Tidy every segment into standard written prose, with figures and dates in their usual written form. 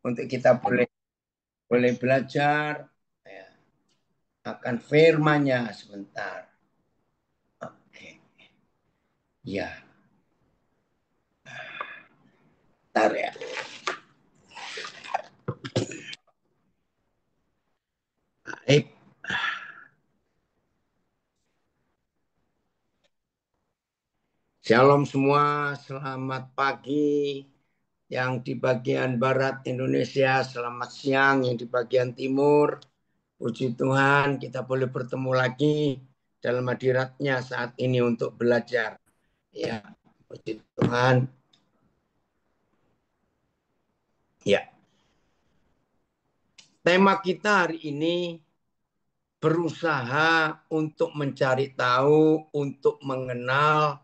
untuk kita boleh belajar ya, akan firman-Nya sebentar. Oke. Ya, bentar ya. Baik. Shalom semua, selamat pagi. Yang di bagian barat Indonesia, selamat siang. Yang di bagian timur, puji Tuhan kita boleh bertemu lagi dalam hadirat-Nya saat ini untuk belajar. Ya, puji Tuhan. Ya, tema kita hari ini berusaha untuk mencari tahu, untuk mengenal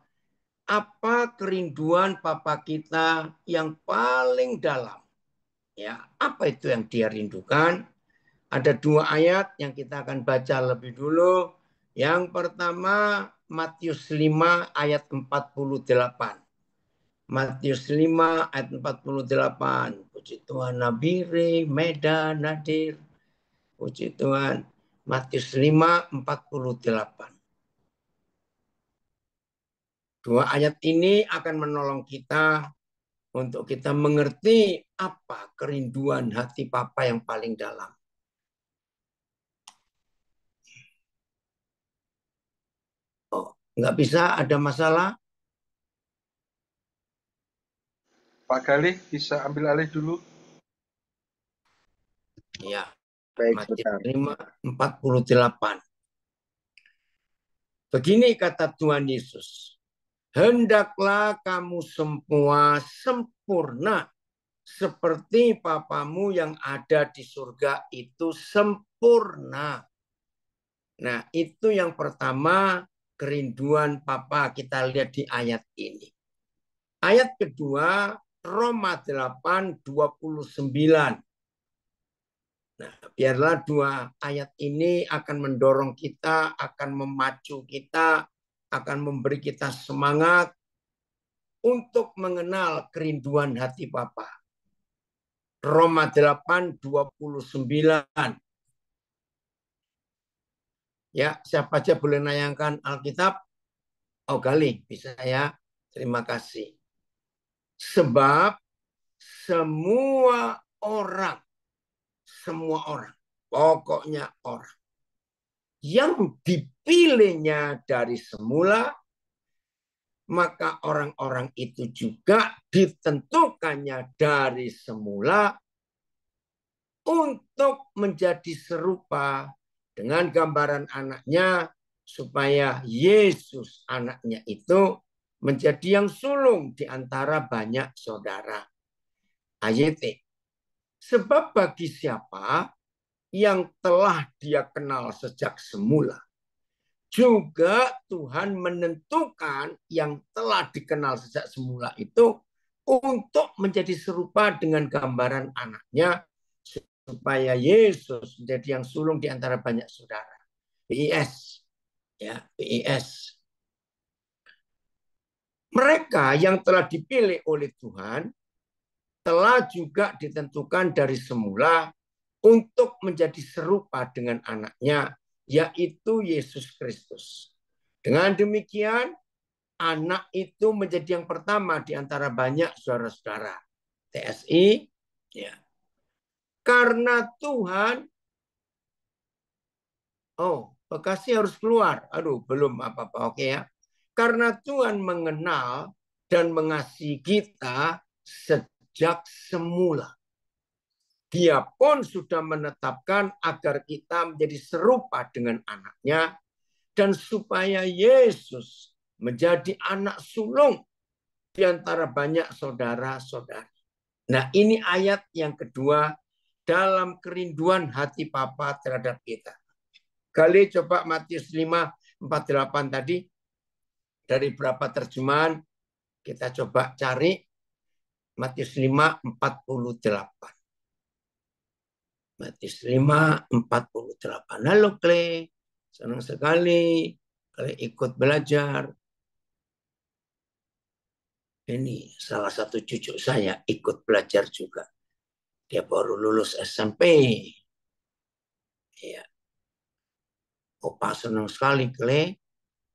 apa kerinduan Papa kita yang paling dalam. Ya, apa itu yang dia rindukan? Ada dua ayat yang kita akan baca lebih dulu. Yang pertama Matius 5 ayat 48. Matius 5 ayat 48. Puji Tuhan, Nabire, Medan, Nadir. Puji Tuhan. Matius 5 48. Dua ayat ini akan menolong kita untuk kita mengerti apa kerinduan hati Papa yang paling dalam. Oh, nggak bisa, ada masalah? Pak Galih bisa ambil alih dulu. Ya, Baik, Matius 5, 48. Begini kata Tuhan Yesus. Hendaklah kamu semua sempurna seperti Papamu yang ada di surga itu sempurna. Nah, itu yang pertama kerinduan Papa kita lihat di ayat ini. Ayat kedua, Roma 8:29. Nah, biarlah dua ayat ini akan mendorong kita, akan memacu kita, akan memberi kita semangat untuk mengenal kerinduan hati Bapa. Roma 8:29. Ya, siapa aja boleh nayangkan Alkitab? Oh, Galih, bisa ya. Terima kasih. Sebab semua orang, pokoknya orang yang dipilihnya dari semula, maka orang-orang itu juga ditentukannya dari semula untuk menjadi serupa dengan gambaran anaknya, supaya Yesus anaknya itu menjadi yang sulung di antara banyak saudara. AYT. Sebab bagi siapa yang telah dia kenal sejak semula, juga Tuhan menentukan yang telah dikenal sejak semula itu untuk menjadi serupa dengan gambaran anaknya, supaya Yesus menjadi yang sulung di antara banyak saudara. BIS. Ya, BIS. Mereka yang telah dipilih oleh Tuhan telah juga ditentukan dari semula untuk menjadi serupa dengan anaknya, yaitu Yesus Kristus. Dengan demikian, anak itu menjadi yang pertama di antara banyak saudara-saudara. TSI, ya. Karena Tuhan, Bekasi harus keluar. Aduh, belum apa-apa, oke ya. Karena Tuhan mengenal dan mengasihi kita sejak semula. Dia pun sudah menetapkan agar kita menjadi serupa dengan anaknya, dan supaya Yesus menjadi anak sulung di antara banyak saudara-saudari. Nah, ini ayat yang kedua dalam kerinduan hati Papa terhadap kita. Kali coba Matius 5:48 tadi, dari berapa terjemahan kita coba cari. Matius 5:48. Matius 5:48. Halo Clay, senang sekali kalian ikut belajar. Ini salah satu cucu saya ikut belajar juga. Dia baru lulus SMP. Ya, Opa senang sekali, Kle.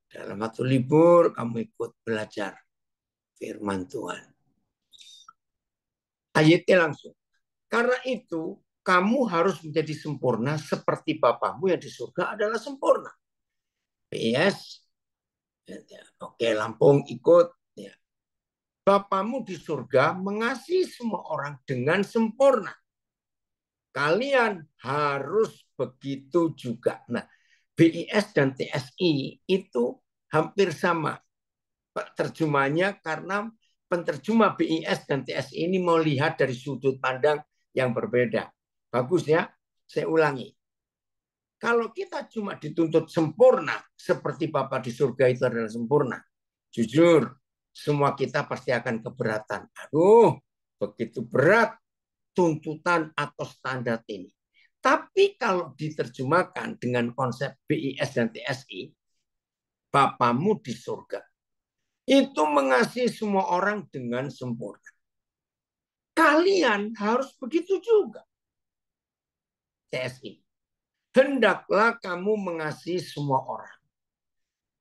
Dalam waktu libur, kamu ikut belajar firman Tuhan. Ayatnya langsung. Karena itu, kamu harus menjadi sempurna seperti Bapamu yang di surga adalah sempurna. PS, oke, Lampung ikut. Ya. Bapamu di surga mengasihi semua orang dengan sempurna. Kalian harus begitu juga. Nah, BIS dan TSI itu hampir sama terjemahnya karena penterjemah BIS dan TSI ini mau lihat dari sudut pandang yang berbeda. Bagus ya, saya ulangi. Kalau kita cuma dituntut sempurna, seperti Bapa di surga itu adalah sempurna, jujur, semua kita pasti akan keberatan. Aduh, begitu berat tuntutan atau standar ini. Tapi kalau diterjemahkan dengan konsep BIS dan TSI, Bapamu di surga, itu mengasihi semua orang dengan sempurna. Kalian harus begitu juga. TSI. Hendaklah kamu mengasihi semua orang.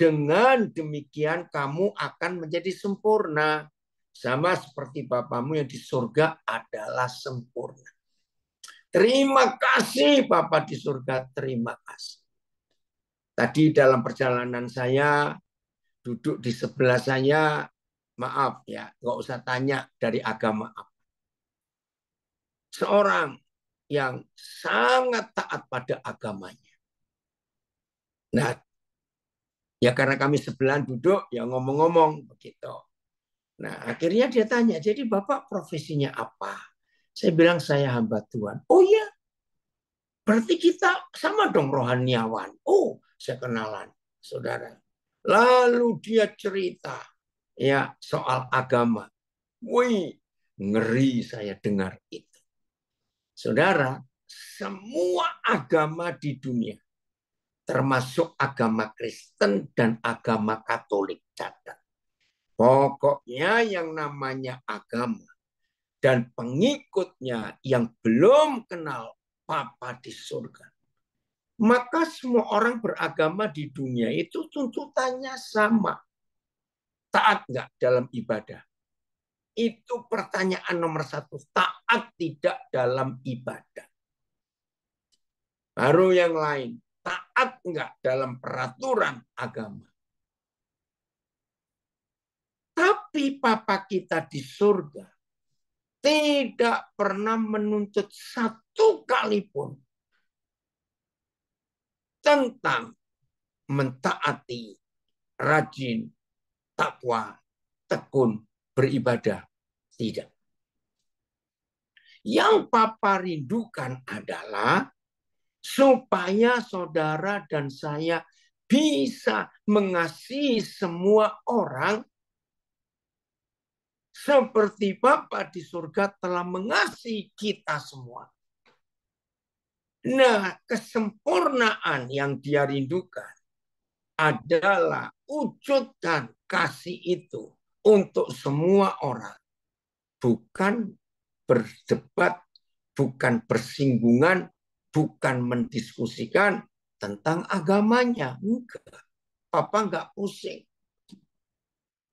Dengan demikian kamu akan menjadi sempurna. Sama seperti Bapamu yang di surga adalah sempurna. Terima kasih Bapa di surga, terima kasih. Tadi dalam perjalanan saya, duduk di sebelah saya, maaf ya, nggak usah tanya dari agama apa. Seorang yang sangat taat pada agamanya. Nah, ya karena kami sebelahan duduk, ya ngomong-ngomong begitu. Nah, akhirnya dia tanya, jadi Bapak profesinya apa? Saya bilang, saya hamba Tuhan. Oh ya, berarti kita sama dong rohaniawan. Oh, saya kenalan, saudara. Lalu dia cerita ya soal agama. Wih, ngeri saya dengar itu. Saudara, semua agama di dunia, termasuk agama Kristen dan agama Katolik, catat. Pokoknya yang namanya agama dan pengikutnya yang belum kenal Bapa di surga, maka semua orang beragama di dunia itu tuntutannya sama. Taat nggak dalam ibadah? Itu pertanyaan nomor satu. Taat tidak dalam ibadah. Baru yang lain. Taat nggak dalam peraturan agama? Tapi Papa kita di surga tidak pernah menuntut satu kali pun tentang mentaati, rajin, takwa, tekun, beribadah. Tidak. Yang Papa rindukan adalah supaya saudara dan saya bisa mengasihi semua orang seperti Bapa di surga telah mengasihi kita semua. Nah, kesempurnaan yang dia rindukan adalah wujudkan kasih itu untuk semua orang. Bukan berdebat, bukan bersinggungan, bukan mendiskusikan tentang agamanya. Enggak. Papa enggak pusing.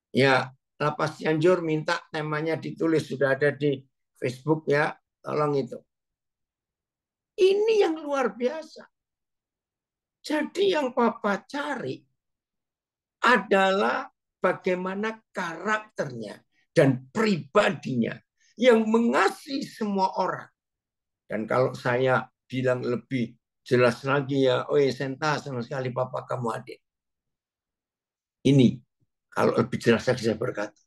Ya, Lapas Cianjur minta temanya ditulis, sudah ada di Facebook ya, tolong itu. Ini yang luar biasa. Jadi yang Papa cari adalah bagaimana karakternya dan pribadinya yang mengasihi semua orang. Dan kalau saya bilang lebih jelas lagi ya, oh ya Senta, sama sekali Papa kamu adik. Ini, kalau lebih jelas lagi saya berkata,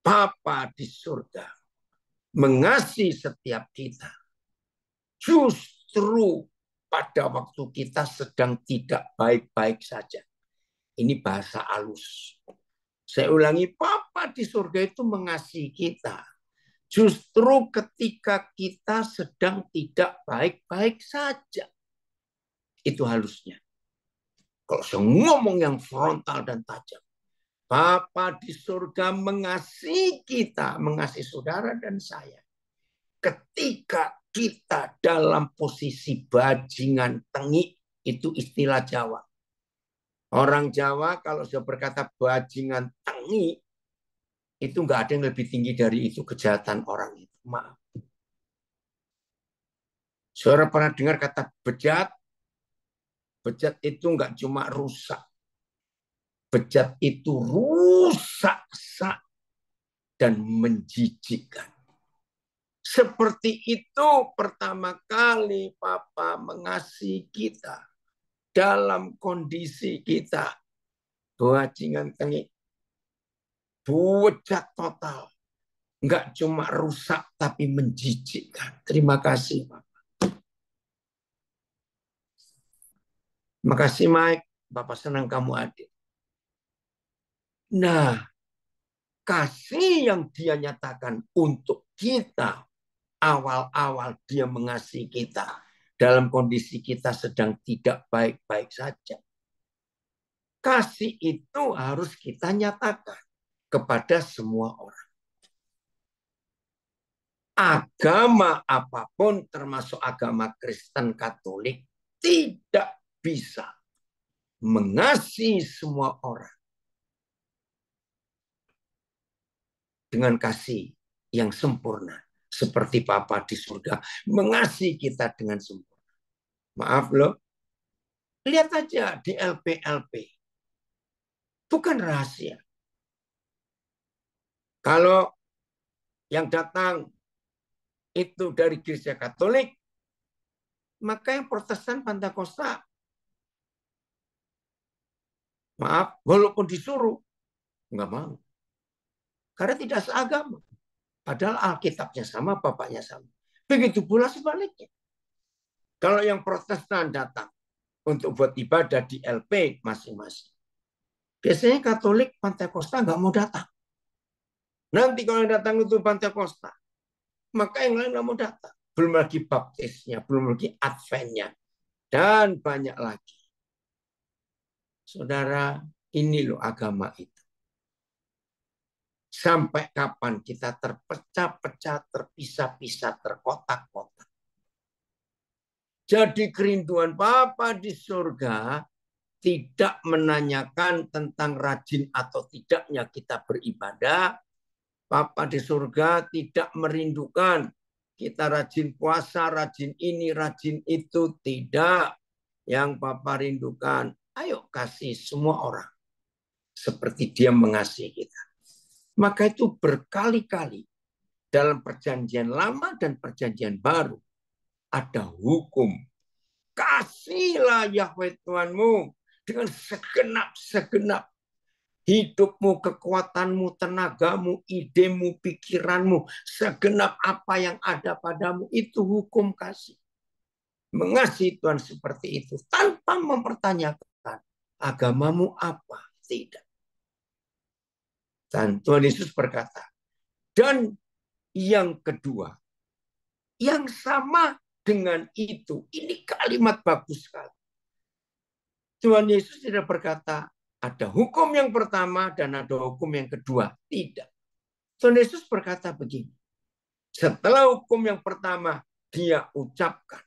Papa di surga mengasihi setiap kita. Justru pada waktu kita sedang tidak baik-baik saja. Ini bahasa halus. Saya ulangi, Papa di surga itu mengasihi kita. Justru ketika kita sedang tidak baik-baik saja. Itu halusnya. Kalau saya ngomong yang frontal dan tajam. Bapa di surga mengasihi kita, mengasihi saudara dan saya. ketika kita dalam posisi bajingan tengik, itu istilah Jawa. Orang Jawa kalau sudah berkata bajingan tengik, itu nggak ada yang lebih tinggi dari itu kejahatan orang itu. Maaf. Saudara pernah dengar kata bejat? Bejat itu nggak cuma rusak. Bejat itu rusak dan menjijikkan. Seperti itu pertama kali Papa mengasihi kita dalam kondisi kita bajingan tengik, bejat total, nggak cuma rusak tapi menjijikkan. Terima kasih Pak. Terima kasih Mike, Bapak senang kamu hadir. Nah, kasih yang dia nyatakan untuk kita awal-awal dia mengasihi kita dalam kondisi kita sedang tidak baik-baik saja. Kasih itu harus kita nyatakan kepada semua orang. Agama apapun termasuk agama Kristen Katolik tidak bisa mengasihi semua orang dengan kasih yang sempurna. Seperti Bapa di surga mengasihi kita dengan sempurna. Maaf loh. Lihat aja di LP-LP. Bukan rahasia. Kalau yang datang itu dari Gereja Katolik, maka yang Protestan Pentakosta, maaf, walaupun disuruh, nggak mau. Karena tidak seagama. Padahal Alkitabnya sama, Bapaknya sama. Begitu pula sebaliknya. Kalau yang Protestan datang untuk buat ibadah di LP masing-masing, biasanya Katolik Pentakosta nggak mau datang. Nanti kalau yang datang itu Pentakosta, maka yang lain nggak mau datang. Belum lagi baptisnya, belum lagi adventnya, dan banyak lagi. Saudara, ini loh agama itu. Sampai kapan kita terpecah-pecah, terpisah-pisah, terkotak-kotak. Jadi kerinduan Bapa di surga tidak menanyakan tentang rajin atau tidaknya kita beribadah. Bapa di surga tidak merindukan kita rajin puasa, rajin ini, rajin itu. Tidak. Yang Bapa rindukan, ayo kasih semua orang seperti dia mengasihi kita. Maka itu berkali-kali dalam perjanjian lama dan perjanjian baru ada hukum. Kasihlah Yahweh Tuhanmu dengan segenap hidupmu, kekuatanmu, tenagamu, idemu, pikiranmu, segenap apa yang ada padamu. Itu hukum kasih. Mengasihi Tuhan seperti itu tanpa mempertanyakan agamamu apa. Tidak. Dan Tuhan Yesus berkata, dan yang kedua, yang sama dengan itu, ini kalimat bagus sekali. Tuhan Yesus tidak berkata, ada hukum yang pertama dan ada hukum yang kedua. Tidak. Tuhan Yesus berkata begini, setelah hukum yang pertama, dia ucapkan,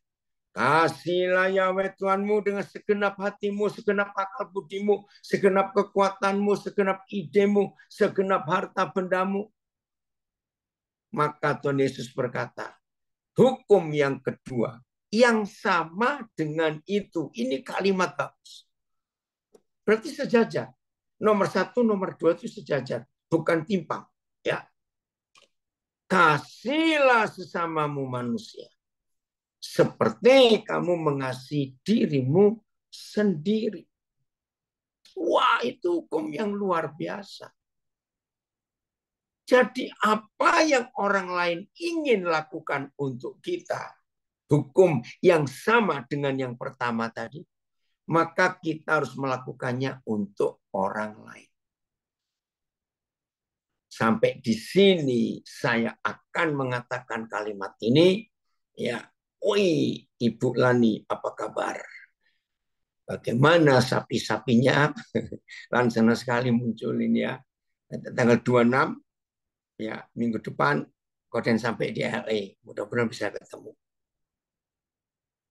kasihlah Yahweh Tuhanmu dengan segenap hatimu, segenap akal budimu, segenap kekuatanmu, segenap idemu, segenap harta bendamu. Maka Tuhan Yesus berkata, hukum yang kedua, yang sama dengan itu. Ini kalimat bagus. Berarti sejajar. Nomor satu, nomor dua itu sejajar. Bukan timpang. Ya. Kasihlah sesamamu manusia seperti kamu mengasihi dirimu sendiri. Wah, itu hukum yang luar biasa. Jadi apa yang orang lain ingin lakukan untuk kita, hukum yang sama dengan yang pertama tadi, maka kita harus melakukannya untuk orang lain. Sampai di sini saya akan mengatakan kalimat ini, ya. Woi, Ibu Lani, apa kabar? Bagaimana sapi-sapinya? Langsung sekali muncul ini ya. Tanggal 26, ya, minggu depan Koden sampai di LA. Mudah-mudahan bisa ketemu.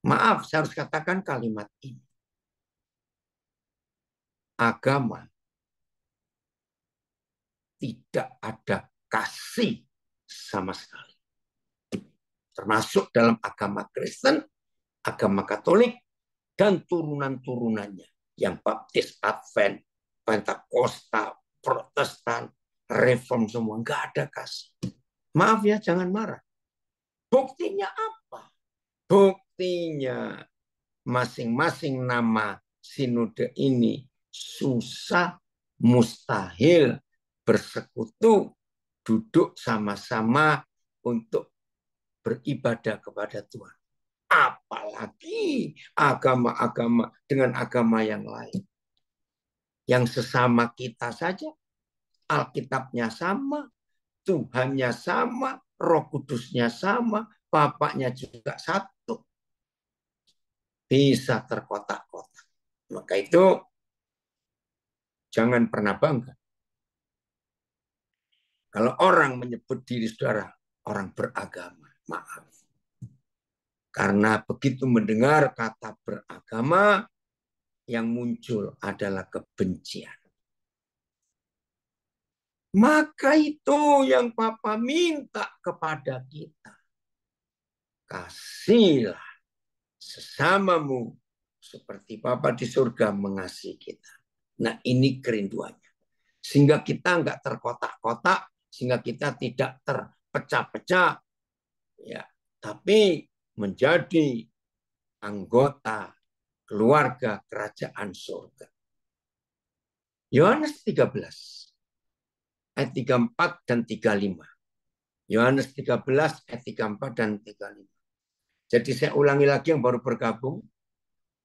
Maaf, saya harus katakan kalimat ini. Agama tidak ada kasih sama sekali. Termasuk dalam agama Kristen, agama Katolik, dan turunan-turunannya. Yang Baptis, Advent, Pentakosta, Protestan, Reform semua. Nggak ada kasih. Maaf ya, jangan marah. Buktinya apa? Buktinya masing-masing nama sinode ini susah, mustahil bersekutu, duduk sama-sama untuk beribadah kepada Tuhan. Apalagi agama-agama dengan agama yang lain. Yang sesama kita saja, Alkitabnya sama, Tuhannya sama, Roh Kudusnya sama, Bapaknya juga satu. Bisa terkotak-kotak. Maka itu jangan pernah bangga. Kalau orang menyebut diri saudara orang beragama, maaf. Karena begitu mendengar kata beragama, yang muncul adalah kebencian. Maka itu yang Papa minta kepada kita. Kasihlah sesamamu seperti Bapa di surga mengasihi kita. Nah, ini kerinduannya. Sehingga kita nggak terkotak-kotak, sehingga kita tidak terpecah-pecah, ya, tapi menjadi anggota keluarga kerajaan surga. Yohanes 13 ayat 34 dan 35. Yohanes 13 ayat 34 dan 35. Jadi saya ulangi lagi yang baru bergabung.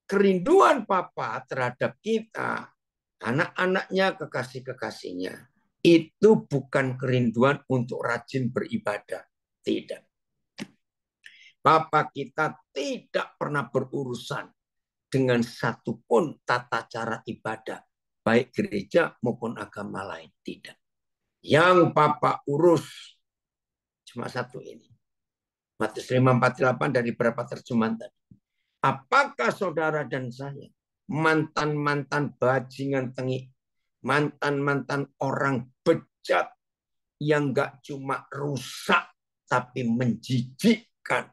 Kerinduan Papa terhadap kita, anak-anaknya, kekasih-kekasihnya, itu bukan kerinduan untuk rajin beribadah. Tidak. Papa kita tidak pernah berurusan dengan satupun tata cara ibadah, baik gereja maupun agama lain. Tidak. Yang Papa urus cuma satu ini. Matius 5:48 dari beberapa terjemahan tadi. Apakah saudara dan saya mantan-mantan bajingan tengik, mantan-mantan orang bejat yang gak cuma rusak tapi menjijikkan,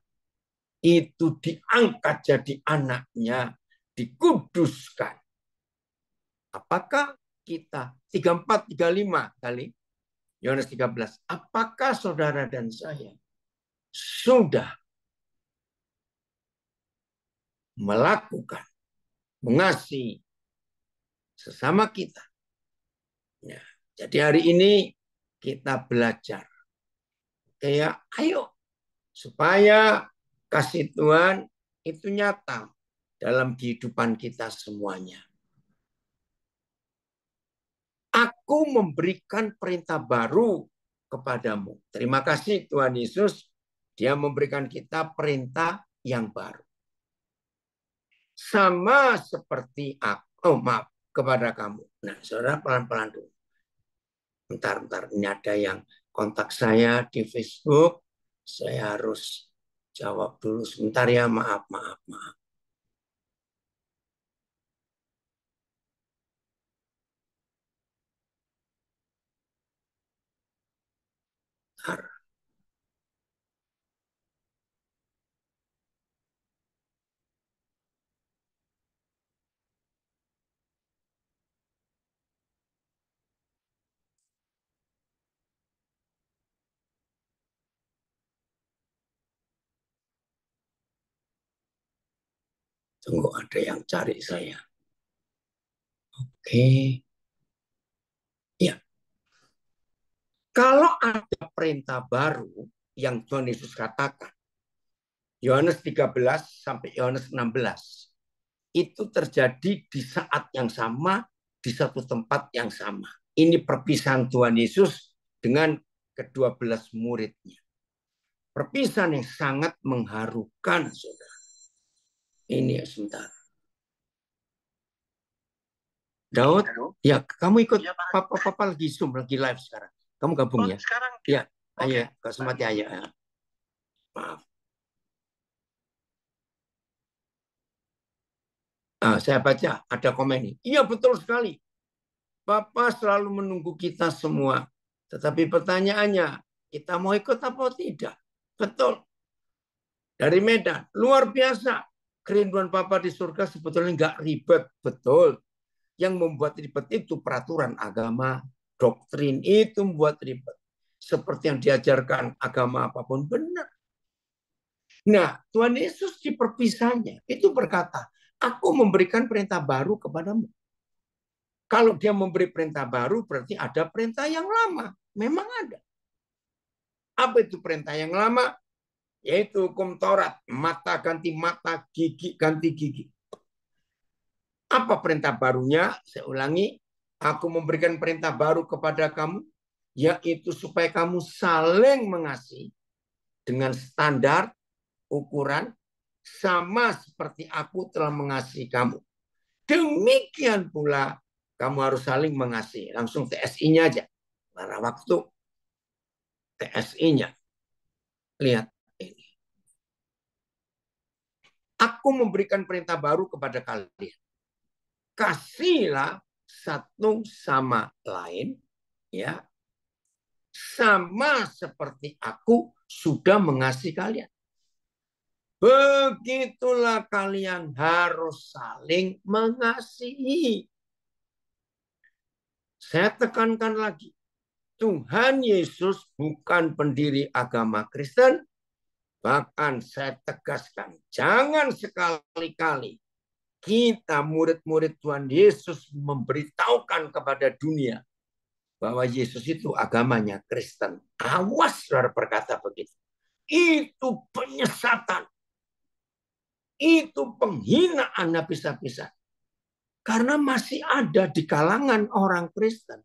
itu diangkat jadi anaknya, dikuduskan. Apakah kita 34-35 kali Yohanes 13, apakah saudara dan saya sudah melakukan mengasihi sesama kita? Ya, jadi hari ini kita belajar. Kayak ayo supaya kasih Tuhan itu nyata dalam kehidupan kita semuanya. Aku memberikan perintah baru kepadamu. Terima kasih Tuhan Yesus, Dia memberikan kita perintah yang baru. Sama seperti aku, maaf, kepada kamu. Nah, saudara pelan-pelan dulu. Bentar, ini ada yang kontak saya di Facebook. Saya harus jawab dulu sebentar ya, maaf. Bentar. Tunggu, ada yang cari saya. Oke. Ya. Kalau ada perintah baru yang Tuhan Yesus katakan, Yohanes 13 sampai Yohanes 16, itu terjadi di saat yang sama, di satu tempat yang sama. Ini perpisahan Tuhan Yesus dengan ke-12 muridnya. Perpisahan yang sangat mengharukan, saudara. Ini ya, sebentar. Daud, ya kamu ikut, ya, papa lagi Zoom, lagi live sekarang. Kamu gabung ya? Sekarang? Ya, Ayo, Kak Sumati, ayo. Maaf. Saya baca, ada komen ini. Iya, betul sekali. Bapak selalu menunggu kita semua. Tetapi pertanyaannya, kita mau ikut apa tidak? Betul. Dari Medan, luar biasa. Kerinduan Papa di surga sebetulnya nggak ribet. Betul. Yang membuat ribet itu peraturan agama, doktrin itu membuat ribet. Seperti yang diajarkan agama apapun benar. Nah, Tuhan Yesus di perpisahnya itu berkata, aku memberikan perintah baru kepadamu. Kalau dia memberi perintah baru, berarti ada perintah yang lama. Memang ada. Apa itu perintah yang lama? Yaitu hukum Taurat. Mata ganti mata, gigi ganti gigi. Apa perintah barunya? Saya ulangi. Aku memberikan perintah baru kepada kamu, yaitu supaya kamu saling mengasihi dengan standar, ukuran, sama seperti aku telah mengasihi kamu. Demikian pula kamu harus saling mengasihi. Langsung TSI-nya aja. Karena waktu TSI-nya. Lihat ini. Aku memberikan perintah baru kepada kalian. Kasihlah satu sama lain, ya, sama seperti aku sudah mengasihi kalian. Begitulah kalian harus saling mengasihi. Saya tekankan lagi. Tuhan Yesus bukan pendiri agama Kristen. Bahkan saya tegaskan, jangan sekali-kali kita murid-murid Tuhan Yesus memberitahukan kepada dunia bahwa Yesus itu agamanya Kristen. Awas saudara berkata begitu. Itu penyesatan. Itu penghinaan habis-habisan. Karena masih ada di kalangan orang Kristen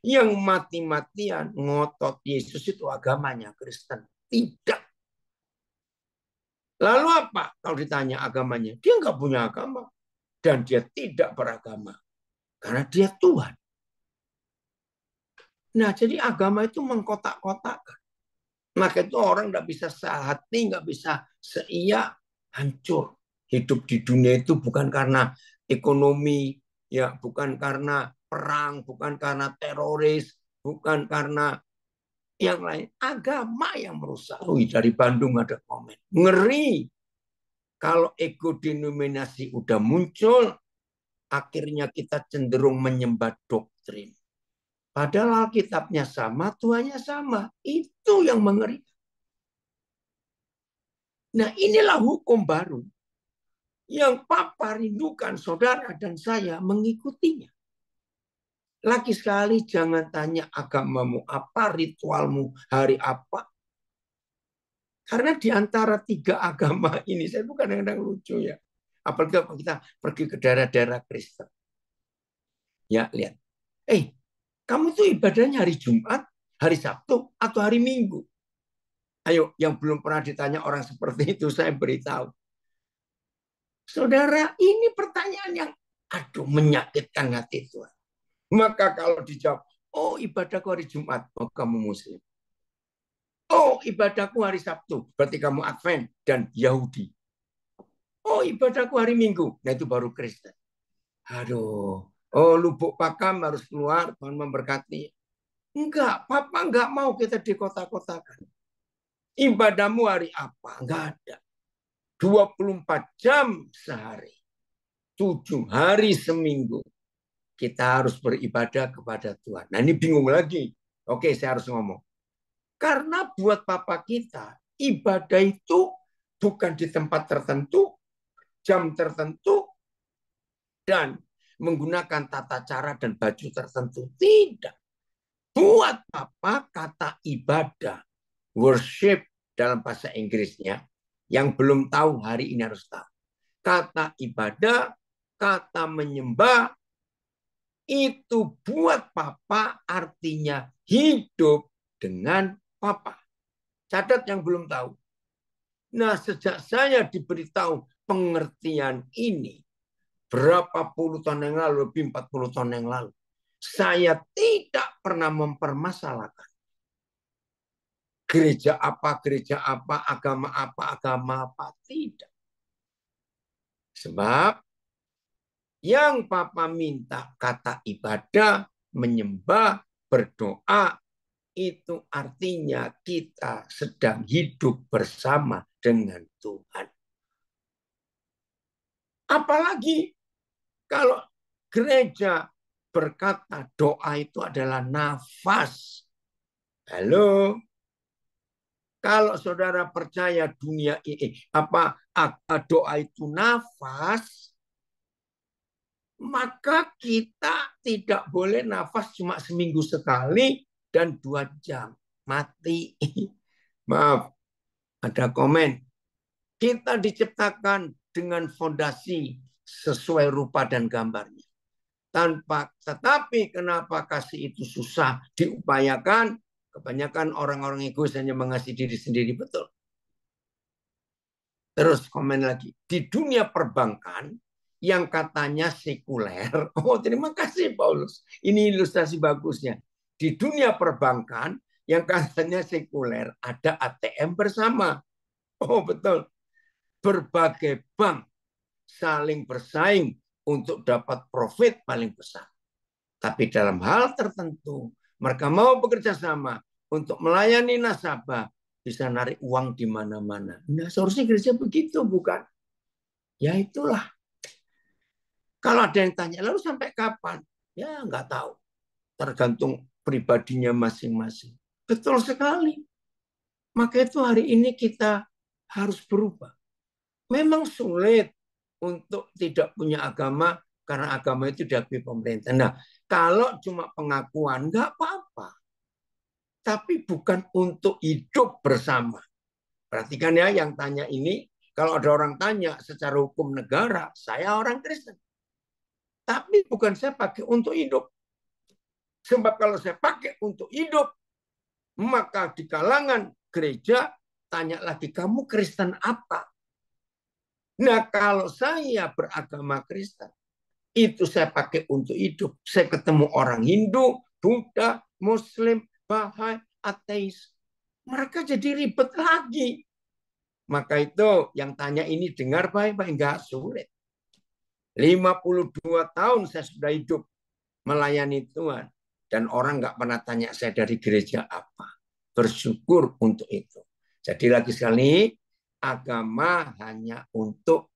yang mati-matian ngotot Yesus itu agamanya Kristen. Tidak. Lalu apa kalau ditanya agamanya? Dia nggak punya agama. Dan dia tidak beragama. Karena dia Tuhan. Nah, jadi agama itu mengkotak-kotakkan. Maka itu orang nggak bisa sehati, nggak bisa seia, hancur. Hidup di dunia itu bukan karena ekonomi, ya, bukan karena perang, bukan karena teroris, bukan karena yang lain. Agama yang merusak. Dari Bandung ada komen. Ngeri. Kalau ego denominasi udah muncul, akhirnya kita cenderung menyembah doktrin. Padahal Alkitabnya sama, Tuhannya sama. Itu yang mengerikan. Nah, inilah hukum baru yang Papa rindukan saudara dan saya mengikutinya. Lagi sekali jangan tanya agamamu apa, ritualmu hari apa. Karena di antara tiga agama ini, saya bukan kadang-kadang lucu ya. Apalagi kalau kita pergi ke daerah-daerah Kristen. Ya, lihat. Kamu tuh ibadahnya hari Jumat, hari Sabtu, atau hari Minggu? Ayo, yang belum pernah ditanya orang seperti itu, saya beritahu. Saudara, ini pertanyaan yang menyakitkan hati Tuhan. Maka kalau dijawab, oh ibadahku hari Jumat, oh kamu Muslim. Oh ibadahku hari Sabtu, berarti kamu Advent dan Yahudi. Oh ibadahku hari Minggu, nah itu baru Kristen. Lubuk pakam harus keluar, Tuhan memberkati. Enggak, Papa enggak mau kita dikotak-kotakan. Ibadahmu hari apa? Enggak ada. 24 jam sehari. 7 hari seminggu. Kita harus beribadah kepada Tuhan. Nah ini bingung lagi. Oke, saya harus ngomong. Karena buat Papa kita, ibadah itu bukan di tempat tertentu, jam tertentu, dan menggunakan tata cara dan baju tertentu. Tidak. Buat Papa, kata ibadah, worship dalam bahasa Inggrisnya, yang belum tahu hari ini harus tahu. Kata ibadah, kata menyembah, itu buat Papa artinya hidup dengan Papa. Catat yang belum tahu. Nah, sejak saya diberitahu pengertian ini, berapa puluh tahun yang lalu, lebih 40 tahun yang lalu, saya tidak pernah mempermasalahkan gereja apa, agama apa. Tidak. Sebab yang Papa minta kata ibadah, menyembah, berdoa, itu artinya kita sedang hidup bersama dengan Tuhan. Apalagi kalau gereja berkata doa itu adalah nafas. Halo, kalau saudara percaya dunia ini doa itu nafas, maka kita tidak boleh nafas cuma seminggu sekali dan 2 jam. Mati. Maaf, ada komen. Kita diciptakan dengan fondasi sesuai rupa dan gambarnya. Tetapi kenapa kasih itu susah diupayakan? Kebanyakan orang-orang egois hanya mengasihi diri sendiri, betul. Terus komen lagi. Di dunia perbankan, yang katanya sekuler. Oh, terima kasih Paulus. Ini ilustrasi bagusnya. Di dunia perbankan, yang katanya sekuler, ada ATM bersama. Oh, betul. Berbagai bank saling bersaing untuk dapat profit paling besar. Tapi dalam hal tertentu, mereka mau bekerja sama untuk melayani nasabah, bisa narik uang di mana-mana. Nah, seharusnya gereja begitu, bukan? Ya itulah. Kalau ada yang tanya, lalu sampai kapan? Ya nggak tahu. Tergantung pribadinya masing-masing. Betul sekali. Maka itu hari ini kita harus berubah. Memang sulit untuk tidak punya agama karena agama itu diakui pemerintah. Nah, kalau cuma pengakuan nggak apa-apa. Tapi bukan untuk hidup bersama. Perhatikan ya yang tanya ini, kalau ada orang tanya secara hukum negara, saya orang Kristen. Tapi bukan saya pakai untuk hidup. Sebab kalau saya pakai untuk hidup, maka di kalangan gereja tanya lagi, kamu Kristen apa? Nah, kalau saya beragama Kristen, itu saya pakai untuk hidup. Saya ketemu orang Hindu, Buddha, Muslim, Bahai, ateis. Mereka jadi ribet lagi. Maka itu yang tanya ini dengar baik-baik, enggak sulit. 52 tahun saya sudah hidup melayani Tuhan. Dan orang nggak pernah tanya saya dari gereja apa. Bersyukur untuk itu. Jadi lagi sekali, agama hanya untuk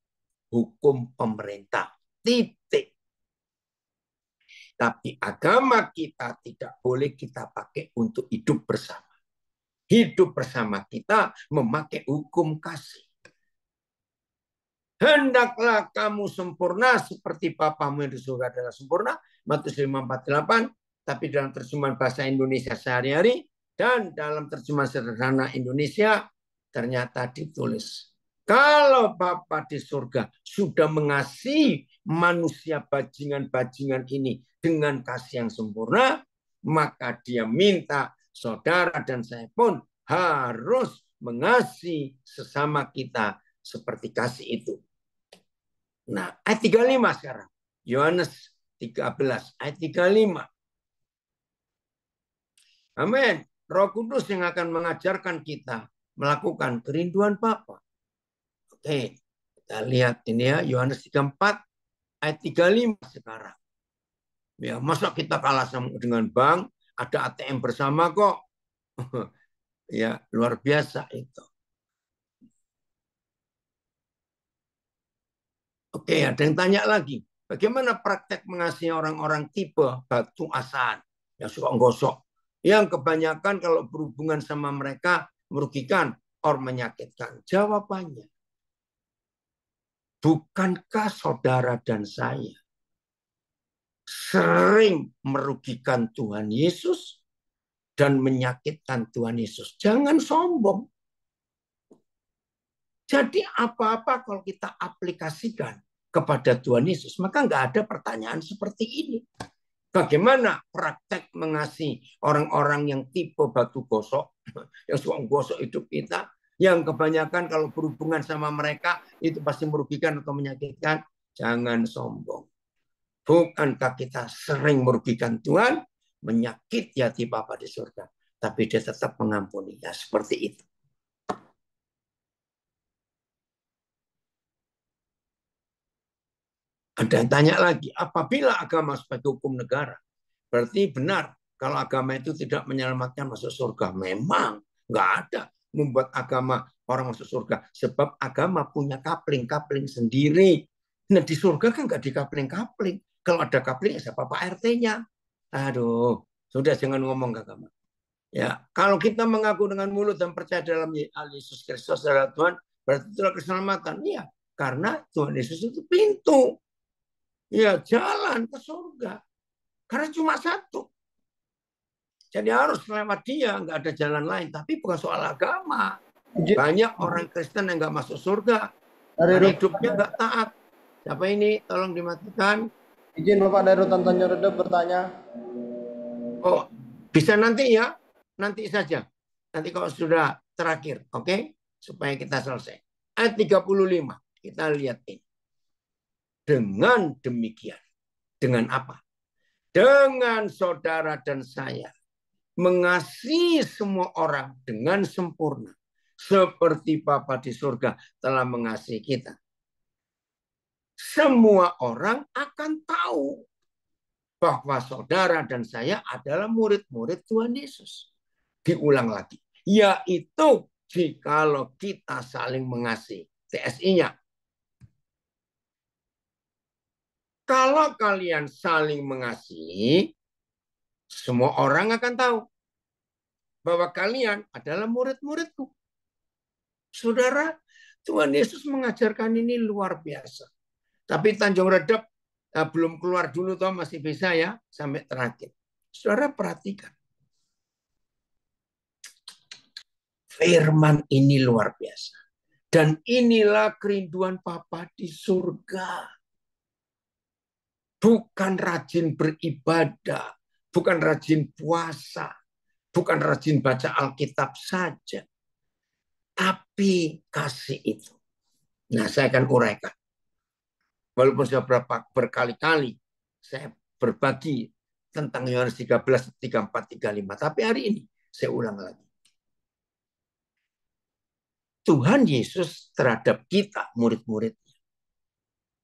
hukum pemerintah. Titik. Tapi agama kita tidak boleh kita pakai untuk hidup bersama. Hidup bersama kita memakai hukum kasih. Hendaklah kamu sempurna seperti Bapamu yang di surga adalah sempurna. Matius 5:48. Tapi dalam terjemahan bahasa Indonesia sehari-hari dan dalam terjemahan sederhana Indonesia ternyata ditulis, kalau Bapa di surga sudah mengasihi manusia bajingan-bajingan ini dengan kasih yang sempurna, maka dia minta saudara dan saya pun harus mengasihi sesama kita seperti kasih itu. Nah, ayat 35 sekarang. Yohanes 13, ayat 35. Amin. Roh Kudus yang akan mengajarkan kita melakukan kerinduan Bapa. Oke, kita lihat ini ya, Yohanes 34 ayat 35 sekarang. Ya, masa kita kalah sama dengan bank, ada ATM bersama kok. Ya, luar biasa itu. Oke, ada yang tanya lagi. Bagaimana praktek mengasihi orang-orang tipe batu asan yang suka gosok? Yang kebanyakan kalau berhubungan sama mereka merugikan or menyakitkan. Jawabannya, bukankah saudara dan saya sering merugikan Tuhan Yesus dan menyakitkan Tuhan Yesus? Jangan sombong. Jadi apa-apa kalau kita aplikasikan kepada Tuhan Yesus, maka nggak ada pertanyaan seperti ini. Bagaimana praktek mengasihi orang-orang yang tipe batu gosok, yang suka gosok hidup kita, yang kebanyakan kalau berhubungan sama mereka itu pasti merugikan atau menyakitkan? Jangan sombong. Bukankah kita sering merugikan Tuhan, menyakiti hati Bapa di surga? tapi dia tetap mengampuni. Ya, seperti itu. Ada yang tanya lagi, apabila agama sebagai hukum negara, berarti benar kalau agama itu tidak menyelamatkan masuk surga. Memang nggak ada membuat agama orang masuk surga, sebab agama punya kapling-kapling sendiri. Nah di surga kan nggak dikapling-kapling. Kalau ada kapling, siapa Pak RT-nya? Aduh, sudah jangan ngomong agama. Ya, kalau kita mengaku dengan mulut dan percaya dalam Yesus Kristus adalah Tuhan, berarti itulah keselamatan. Iya, karena Tuhan Yesus itu pintu. Ya, jalan ke surga. Karena cuma satu. Jadi harus lewat dia, nggak ada jalan lain. Tapi bukan soal agama. Banyak orang Kristen yang nggak masuk surga. Karena hidupnya nggak taat. Siapa ini? Tolong dimatikan. Izin Bapak dari Rutan Tanjung Redep bertanya. Oh, bisa nanti ya. Nanti saja. Nanti kalau sudah terakhir. Oke? Supaya kita selesai. Ayat 35. Kita lihat ini. Dengan demikian. Dengan apa? Dengan saudara dan saya mengasihi semua orang dengan sempurna seperti Bapa di surga telah mengasihi kita. Semua orang akan tahu bahwa saudara dan saya adalah murid-murid Tuhan Yesus. Diulang lagi, yaitu jikalau kita saling mengasihi. TSI-nya. Kalau kalian saling mengasihi, semua orang akan tahu bahwa kalian adalah murid-muridku. Saudara, Tuhan Yesus mengajarkan ini luar biasa. Tapi Tanjung Redep belum keluar dulu, toh masih bisa ya sampai terakhir. Saudara perhatikan. Firman ini luar biasa. Dan inilah kerinduan Bapa di surga. Bukan rajin beribadah, bukan rajin puasa, bukan rajin baca Alkitab saja. Tapi kasih itu. Nah, saya akan uraikan. Walaupun sudah berkali-kali saya berbagi tentang Yohanes 13, 34, 35. Tapi hari ini saya ulang lagi. Tuhan Yesus terhadap kita, murid-muridnya,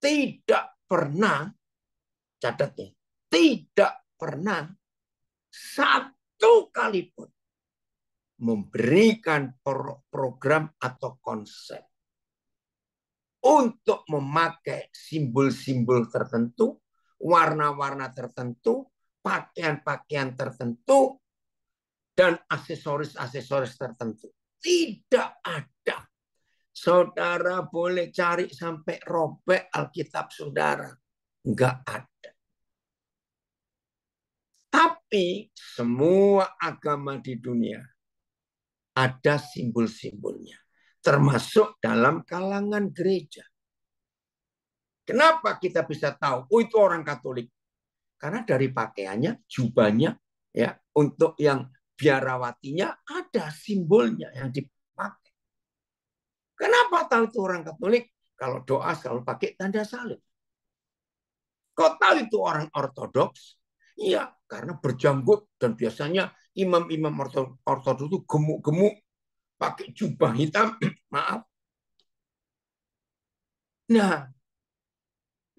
tidak pernah, catatnya, tidak pernah satu kali pun memberikan program atau konsep untuk memakai simbol-simbol tertentu, warna-warna tertentu, pakaian-pakaian tertentu, dan aksesoris-aksesoris tertentu. Tidak ada. Saudara boleh cari sampai robek Alkitab saudara. Enggak ada. Tapi semua agama di dunia ada simbol-simbolnya. Termasuk dalam kalangan gereja. Kenapa kita bisa tahu? Oh, itu orang Katolik. Karena dari pakaiannya, jubahnya, ya, untuk yang biarawatinya ada simbolnya yang dipakai. Kenapa tahu itu orang Katolik? Kalau doa selalu pakai tanda salib. Kok tahu itu orang Ortodoks? Iya, karena berjanggut dan biasanya imam-imam Ortodoks itu gemuk-gemuk, pakai jubah hitam. Maaf. Nah,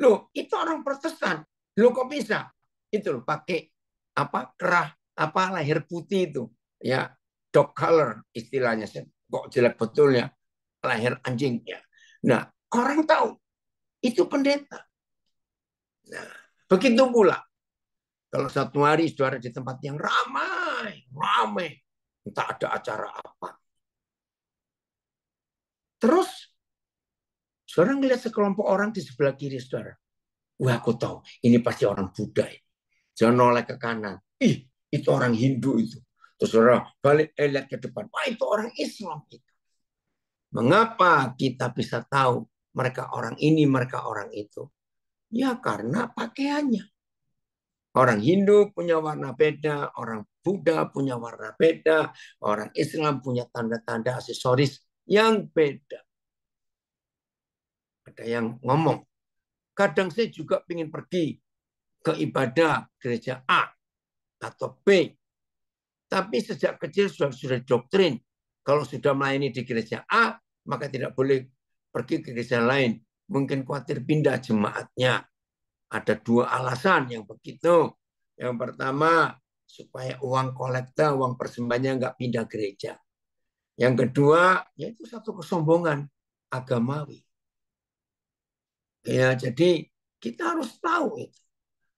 loh, itu orang Protestan. Loh kok bisa? Itu loh, pakai apa kerah, apa leher putih itu, ya, dog color istilahnya. Kok jelek betul ya, leher anjing ya. Nah, orang tahu itu pendeta. Nah, begitu pula kalau satu hari saudara di tempat yang ramai, entah ada acara apa. Terus saudara ngelihat sekelompok orang di sebelah kiri saudara. Wah, aku tahu ini pasti orang Buddha. Jangan noleh ke kanan. Ih, itu orang Hindu itu. Terus saudara balik lihat ke depan. Wah, itu orang Islam itu. Mengapa kita bisa tahu mereka orang ini, mereka orang itu? Ya karena pakaiannya. Orang Hindu punya warna beda, orang Buddha punya warna beda, orang Islam punya tanda-tanda aksesoris yang beda. Ada yang ngomong, kadang saya juga ingin pergi ke ibadah gereja A atau B. Tapi sejak kecil sudah doktrin. Kalau sudah melayani di gereja A, maka tidak boleh pergi ke gereja lain. Mungkin khawatir pindah jemaatnya. Ada dua alasan yang begitu. Yang pertama, supaya uang kolektor, uang persembahannya nggak pindah gereja. Yang kedua, yaitu satu kesombongan agamawi. Ya, jadi kita harus tahu itu.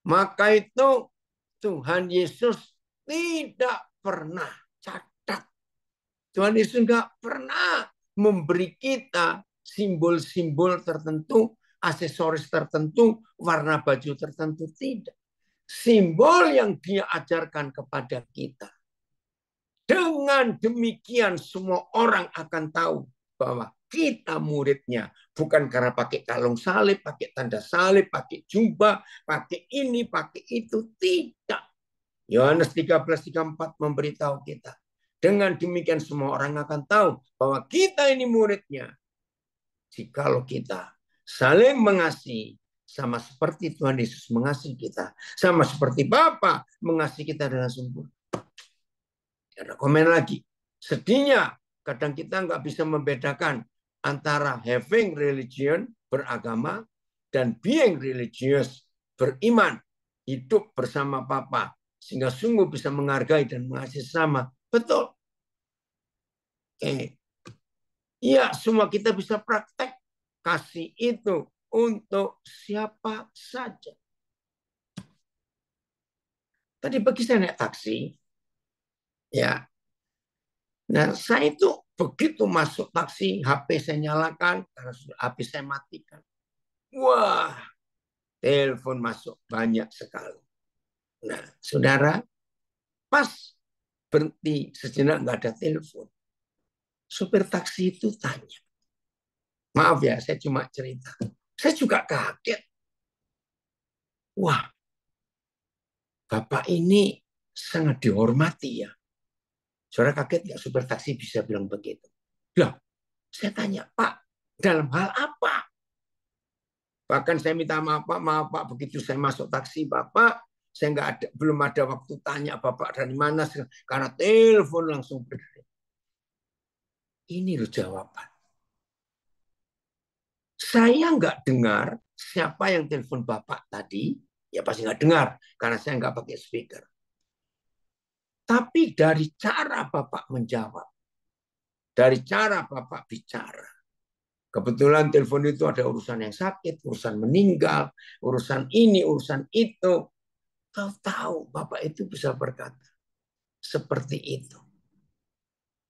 Maka itu Tuhan Yesus tidak pernah catat. Tuhan Yesus nggak pernah memberi kita simbol-simbol tertentu, aksesoris tertentu, warna baju tertentu. Tidak. Simbol yang dia ajarkan kepada kita. Dengan demikian semua orang akan tahu bahwa kita muridnya. Bukan karena pakai kalung salib, pakai tanda salib, pakai jubah, pakai ini, pakai itu. Tidak. Yohanes 13:34 memberitahu kita. Dengan demikian semua orang akan tahu bahwa kita ini muridnya. Jikalau kita saling mengasihi, sama seperti Tuhan Yesus mengasihi kita. Sama seperti Bapa mengasihi kita dengan sempurna. Ada komen lagi. Sedihnya kadang kita nggak bisa membedakan antara having religion, beragama, dan being religious, beriman, hidup bersama Bapa, sehingga sungguh bisa menghargai dan mengasihi sama. Betul. Oke. Iya, semua kita bisa praktek. Kasih itu untuk siapa saja. Tadi bagi saya naik taksi, ya. Nah, saya itu begitu masuk taksi, HP saya nyalakan, karena HP saya matikan. Wah, telepon masuk banyak sekali. Nah, saudara, pas berhenti sejenak nggak ada telepon. Supir taksi itu tanya. Maaf ya, saya cuma cerita. Saya juga kaget. Wah, Bapak ini sangat dihormati ya. Saudara kaget nggak supir taksi bisa bilang begitu? Loh, saya tanya, Pak, dalam hal apa? Bahkan saya minta maaf Pak, begitu saya masuk taksi Bapak, saya belum ada waktu tanya Bapak dari mana, karena telepon langsung berdiri. Ini loh jawaban. Saya nggak dengar siapa yang telepon Bapak tadi, ya pasti nggak dengar, karena saya nggak pakai speaker. Tapi dari cara Bapak menjawab, dari cara Bapak bicara, kebetulan telepon itu ada urusan yang sakit, urusan meninggal, urusan ini, urusan itu. Tahu-tahu Bapak itu bisa berkata seperti itu.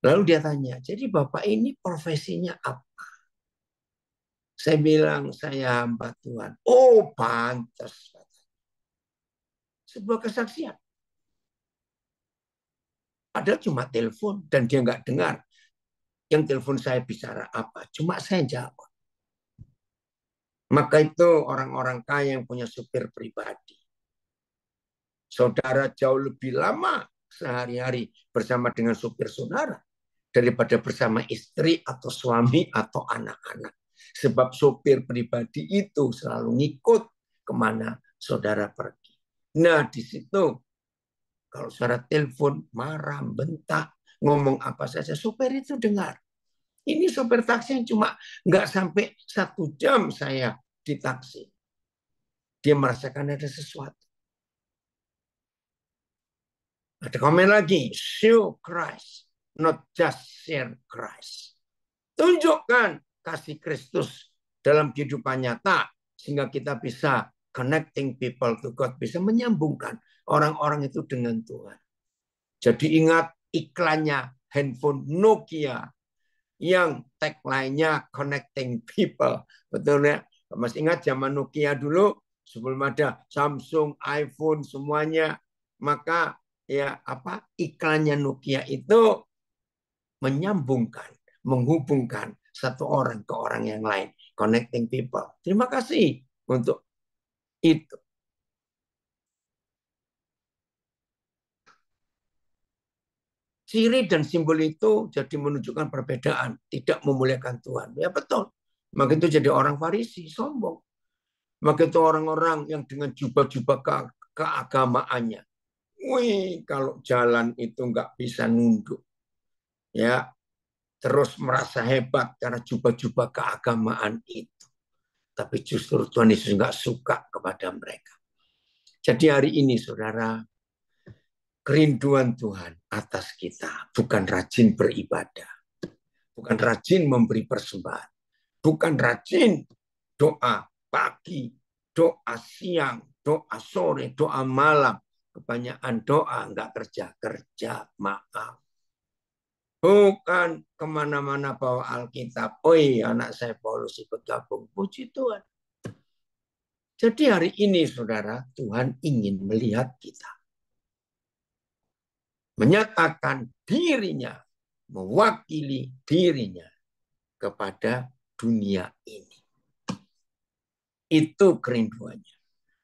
Lalu dia tanya, jadi Bapak ini profesinya apa? Saya bilang, saya hamba Tuhan. Oh, pantas. Sebuah kesaksian. Padahal cuma telepon dan dia nggak dengar yang telepon saya bicara apa. Cuma saya jawab. Maka itu orang-orang kaya yang punya supir pribadi. Saudara jauh lebih lama sehari-hari bersama dengan supir saudara daripada bersama istri atau suami atau anak-anak. Sebab supir pribadi itu selalu ngikut kemana saudara pergi. Nah, di situ kalau saudara telepon, marah, bentak, ngomong apa saja, supir itu dengar. Ini supir taksi yang cuma nggak sampai 1 jam saya di taksi. Dia merasakan ada sesuatu. Ada komen lagi, show Christ, not just share Christ. Tunjukkan kasih Kristus dalam kehidupan nyata, sehingga kita bisa connecting people to God, bisa menyambungkan orang-orang itu dengan Tuhan. Jadi ingat iklannya handphone Nokia yang tagline-nya connecting people. Betul ya? Masih ingat zaman Nokia dulu sebelum ada Samsung, iPhone semuanya, maka ya apa iklannya Nokia itu menyambungkan, menghubungkan satu orang ke orang yang lain, connecting people. Terima kasih untuk itu. Ciri dan simbol itu jadi menunjukkan perbedaan, tidak memuliakan Tuhan. Ya betul. Maka itu jadi orang Farisi, sombong. Maka itu orang-orang yang dengan jubah-jubah keagamaannya. Wih, kalau jalan itu nggak bisa nunduk, ya, terus merasa hebat karena jubah-jubah keagamaan itu. Tapi justru Tuhan Yesus nggak suka kepada mereka. Jadi hari ini, saudara, kerinduan Tuhan atas kita bukan rajin beribadah, bukan rajin memberi persembahan, bukan rajin doa pagi, doa siang, doa sore, doa malam. Kebanyakan doa nggak kerja, maaf. Bukan kemana-mana bawa Alkitab. Oh iya, anak saya Paulus ikut gabung. Puji Tuhan. Jadi hari ini, saudara, Tuhan ingin melihat kita. Menyatakan dirinya, mewakili dirinya kepada dunia ini. Itu kerinduannya.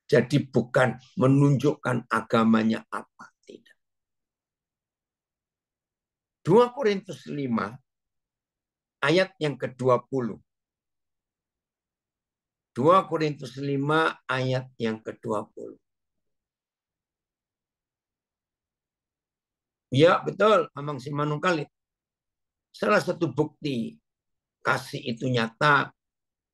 Jadi bukan menunjukkan agamanya apa, tidak. 2 Korintus 5 ayat yang ke-20. 2 Korintus 5 ayat yang ke-20. Ya, betul, Amang Simanungkalit. Salah satu bukti kasih itu nyata.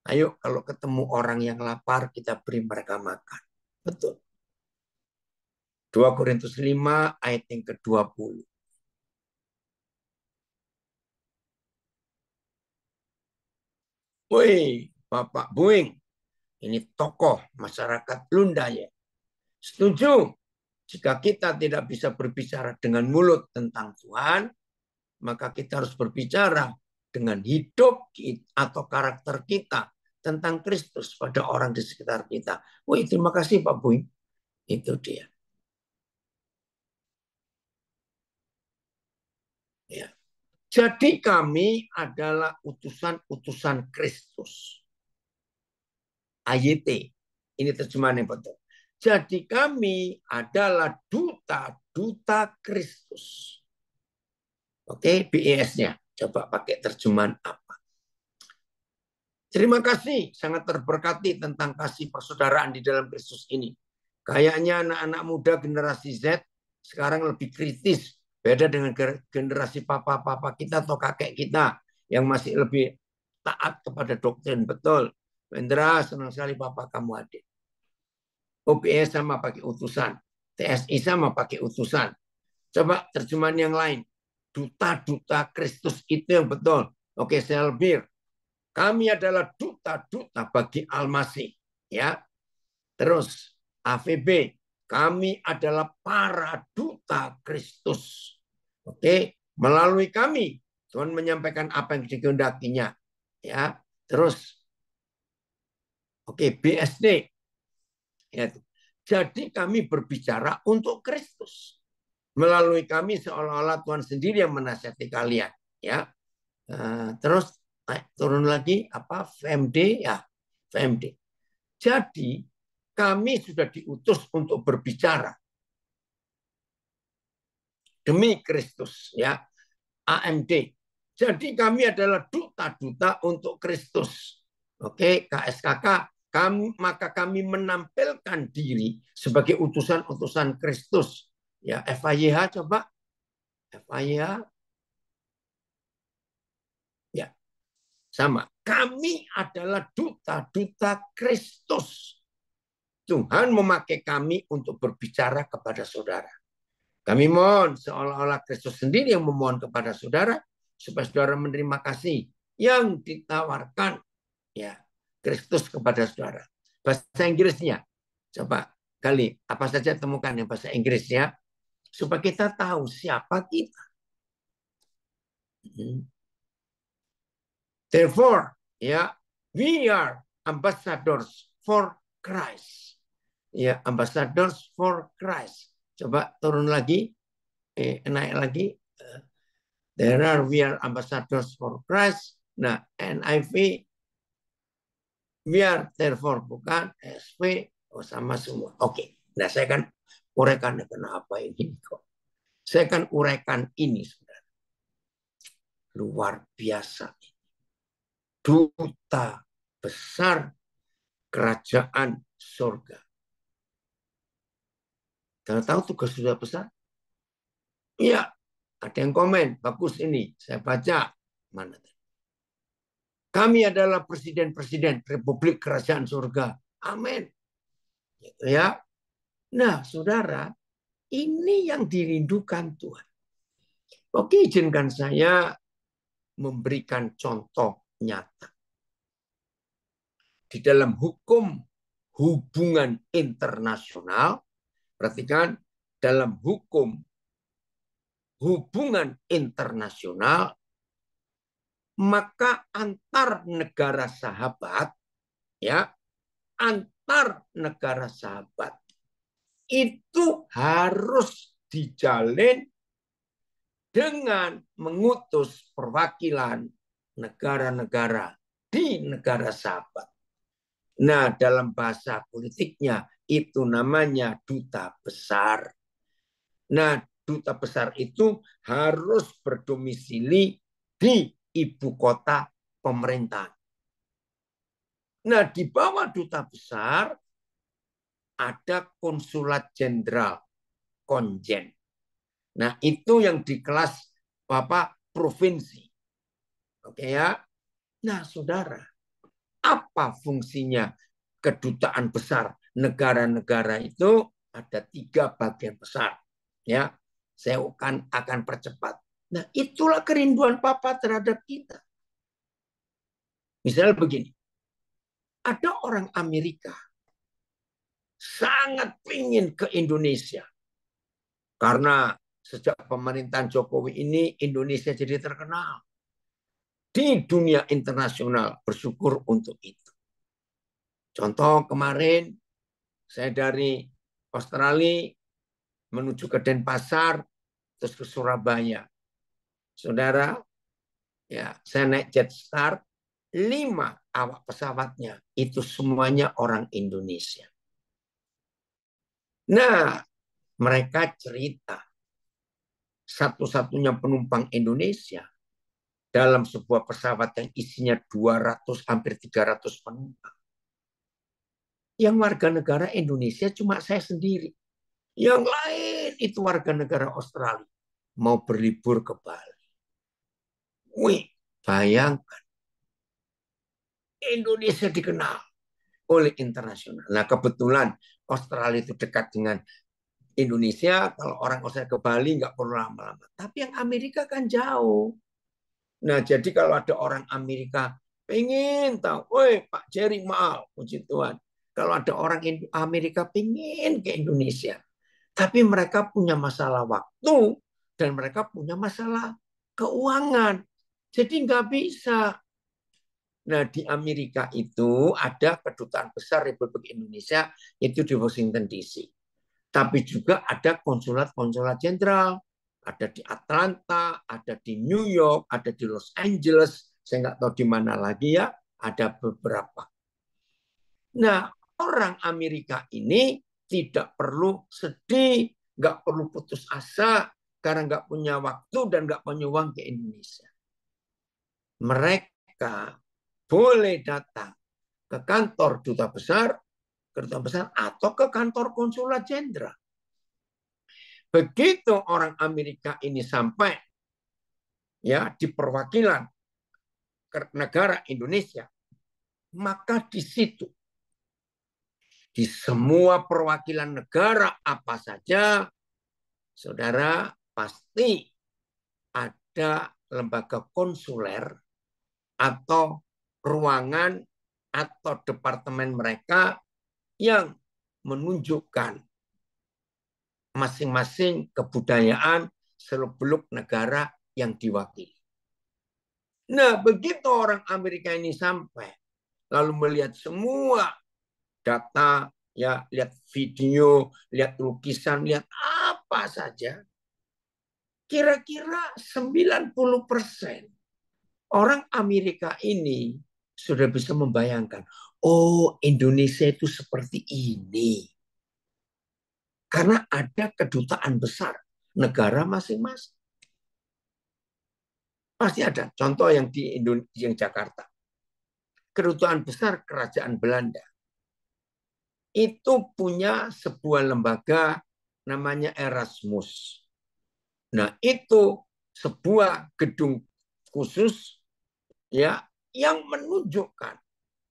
Ayo kalau ketemu orang yang lapar, kita beri mereka makan. Betul. 2 Korintus 5 ayat yang ke-20. Woi, Bapak Buing, ini tokoh masyarakat Lunda ya. Setuju? Jika kita tidak bisa berbicara dengan mulut tentang Tuhan, maka kita harus berbicara dengan hidup atau karakter kita tentang Kristus pada orang di sekitar kita. Wih, terima kasih Pak Buing. Itu dia. Ya. Jadi kami adalah utusan-utusan Kristus. AYT. Ini terjemahan yang betul. Jadi kami adalah duta-duta Kristus. Oke, BES-nya. Coba pakai terjemahan apa? Terima kasih, sangat terberkati tentang kasih persaudaraan di dalam Kristus ini. Kayaknya anak-anak muda generasi Z sekarang lebih kritis. Beda dengan generasi papa-papa kita atau kakek kita yang masih lebih taat kepada doktrin. Betul. Wendra, senang sekali papa kamu hadir. OBS sama pakai utusan. TSI sama pakai utusan. Coba terjemahan yang lain. Duta-duta Kristus itu yang betul. Oke, Selbir. Kami adalah duta-duta bagi Al-Masih. Ya. Terus AVB. Kami adalah para duta Kristus. Oke. Melalui kami. Tuhan menyampaikan apa yang dikehendakinya. Ya. Terus. Oke, BSD. Ya. Jadi kami berbicara untuk Kristus. Melalui kami seolah-olah Tuhan sendiri yang menasihati kalian. Ya. Terus turun lagi apa VMD ya VMD. Jadi kami sudah diutus untuk berbicara demi Kristus ya AMD. Jadi kami adalah duta-duta untuk Kristus. Oke, KSKK maka kami menampilkan diri sebagai utusan-utusan Kristus. Ya, FIYH coba. FIYH. Ya, sama. Kami adalah duta-duta Kristus. Tuhan memakai kami untuk berbicara kepada saudara. Kami mohon seolah-olah Kristus sendiri yang memohon kepada saudara supaya saudara menerima kasih yang ditawarkan ya Kristus kepada saudara. Bahasa Inggrisnya coba kali apa saja temukan yang bahasa Inggrisnya supaya kita tahu siapa kita. Therefore, ya, we are ambassadors for Christ. Ya, ambassadors for Christ. Coba turun lagi, naik lagi. We are ambassadors for Christ. Nah, NIV, we are therefore bukan SV, sama semua. Oke. Nah, saya kan uraikan kenapa ini kok. Saya kan uraikan ini, saudara. Luar biasa. Duta besar kerajaan surga. Kalau tahu tugas duta besar? Iya, ada yang komen, bagus ini, saya baca. Mana? Kami adalah presiden-presiden Republik Kerajaan Surga. Amin. Gitu ya. Nah, saudara, ini yang dirindukan Tuhan. Oke, izinkan saya memberikan contoh nyata. Di dalam hukum hubungan internasional, perhatikan, dalam hukum hubungan internasional, maka antar negara sahabat, ya, antar negara sahabat itu harus dijalin dengan mengutus perwakilan negara-negara di negara sahabat. Nah, dalam bahasa politiknya itu namanya duta besar. Nah, duta besar itu harus berdomisili di ibu kota pemerintahan. Nah, di bawah duta besar ada konsulat jenderal, konjen. Nah, itu yang di kelas Bapak provinsi. Oke ya. Nah, saudara, apa fungsinya kedutaan besar? Negara-negara itu ada 3 bagian besar. Ya, saya akan percepat. Nah, itulah kerinduan Papa terhadap kita. Misalnya begini, ada orang Amerika sangat ingin ke Indonesia. Karena sejak pemerintahan Jokowi ini, Indonesia jadi terkenal. Di dunia internasional, bersyukur untuk itu. Contoh kemarin, saya dari Australia menuju ke Denpasar, terus ke Surabaya. Saudara, ya, saya naik Jetstar, 5 awak pesawatnya, itu semuanya orang Indonesia. Nah, mereka cerita, satu-satunya penumpang Indonesia dalam sebuah pesawat yang isinya 200, hampir 300 penumpang. Yang warga negara Indonesia cuma saya sendiri. Yang lain itu warga negara Australia. Mau berlibur ke Bali. Wih, bayangkan. Indonesia dikenal oleh internasional. Nah, kebetulan Australia itu dekat dengan Indonesia. Kalau orang Australia ke Bali nggak perlu lama-lama. Tapi yang Amerika kan jauh. Nah, jadi kalau ada orang Amerika pengen tahu, woi Pak Jerry maaf, puji Tuhan. Kalau ada orang Amerika pengen ke Indonesia, tapi mereka punya masalah waktu dan mereka punya masalah keuangan. Jadi nggak bisa. Nah, di Amerika itu ada kedutaan besar Republik Indonesia itu di Washington DC. Tapi juga ada konsulat-konsulat jenderal. Ada di Atlanta, ada di New York, ada di Los Angeles. Saya nggak tahu di mana lagi ya. Ada beberapa. Nah, orang Amerika ini tidak perlu sedih, nggak perlu putus asa, karena nggak punya waktu dan nggak punya uang ke Indonesia. Mereka boleh datang ke kantor duta besar, atau ke kantor konsulat jenderal. Begitu orang Amerika ini sampai ya di perwakilan negara Indonesia, maka di situ di semua perwakilan negara apa saja, saudara pasti ada lembaga konsuler atau ruangan atau departemen mereka yang menunjukkan masing-masing kebudayaan seluk-beluk negara yang diwakili. Nah, begitu orang Amerika ini sampai, lalu melihat semua data, ya, lihat video, lihat lukisan, lihat apa saja, kira-kira 90% orang Amerika ini sudah bisa membayangkan, oh Indonesia itu seperti ini. Karena ada kedutaan besar negara masing-masing. Pasti ada. Contoh yang di Indonesia, yang Jakarta. Kedutaan besar Kerajaan Belanda. Itu punya sebuah lembaga namanya Erasmus. Nah, itu sebuah gedung khusus ya yang menunjukkan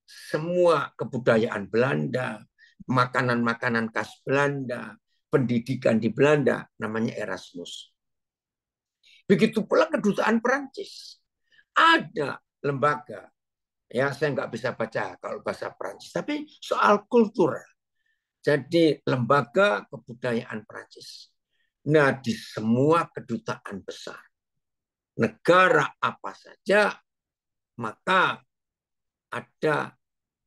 semua kebudayaan Belanda, makanan-makanan khas Belanda, pendidikan di Belanda, namanya Erasmus. Begitu pula kedutaan Perancis. Ada lembaga, ya saya nggak bisa baca kalau bahasa Perancis, tapi soal kultur. Jadi lembaga kebudayaan Perancis. Nah, di semua kedutaan besar, negara apa saja, maka ada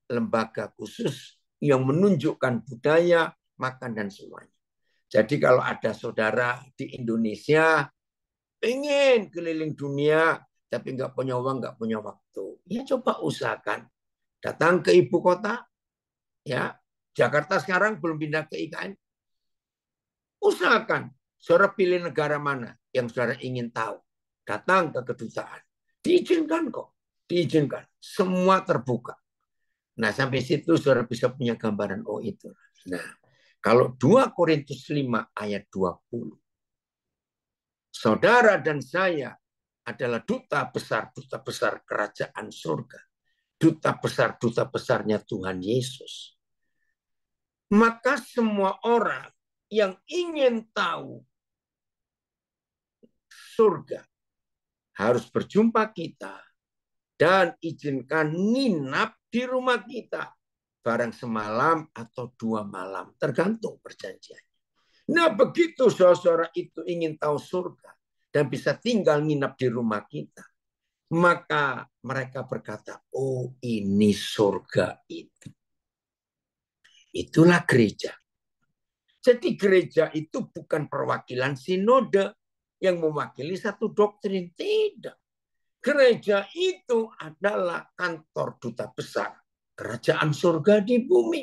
lembaga khusus yang menunjukkan budaya, makan, dan semuanya. Jadi kalau ada saudara di Indonesia pengen keliling dunia, tapi nggak punya uang, nggak punya waktu, ya coba usahakan datang ke ibu kota, ya Jakarta sekarang belum pindah ke IKN, usahakan saudara pilih negara mana yang saudara ingin tahu, datang ke kedutaan, diizinkan kok, diizinkan, semua terbuka. Nah, sampai situ saudara bisa punya gambaran, oh itu. Nah, kalau 2 Korintus 5 ayat 20, saudara dan saya adalah duta besar kerajaan surga. Duta besarnya Tuhan Yesus. Maka semua orang yang ingin tahu surga harus berjumpa kita dan izinkan nginap di rumah kita. Barang semalam atau 2 malam, tergantung perjanjiannya. Nah, begitu saudara itu ingin tahu surga dan bisa tinggal nginap di rumah kita, maka mereka berkata, oh ini surga itu. Itulah gereja. Jadi gereja itu bukan perwakilan sinode yang mewakili satu doktrin. Tidak. Gereja itu adalah kantor duta besar kerajaan surga di bumi.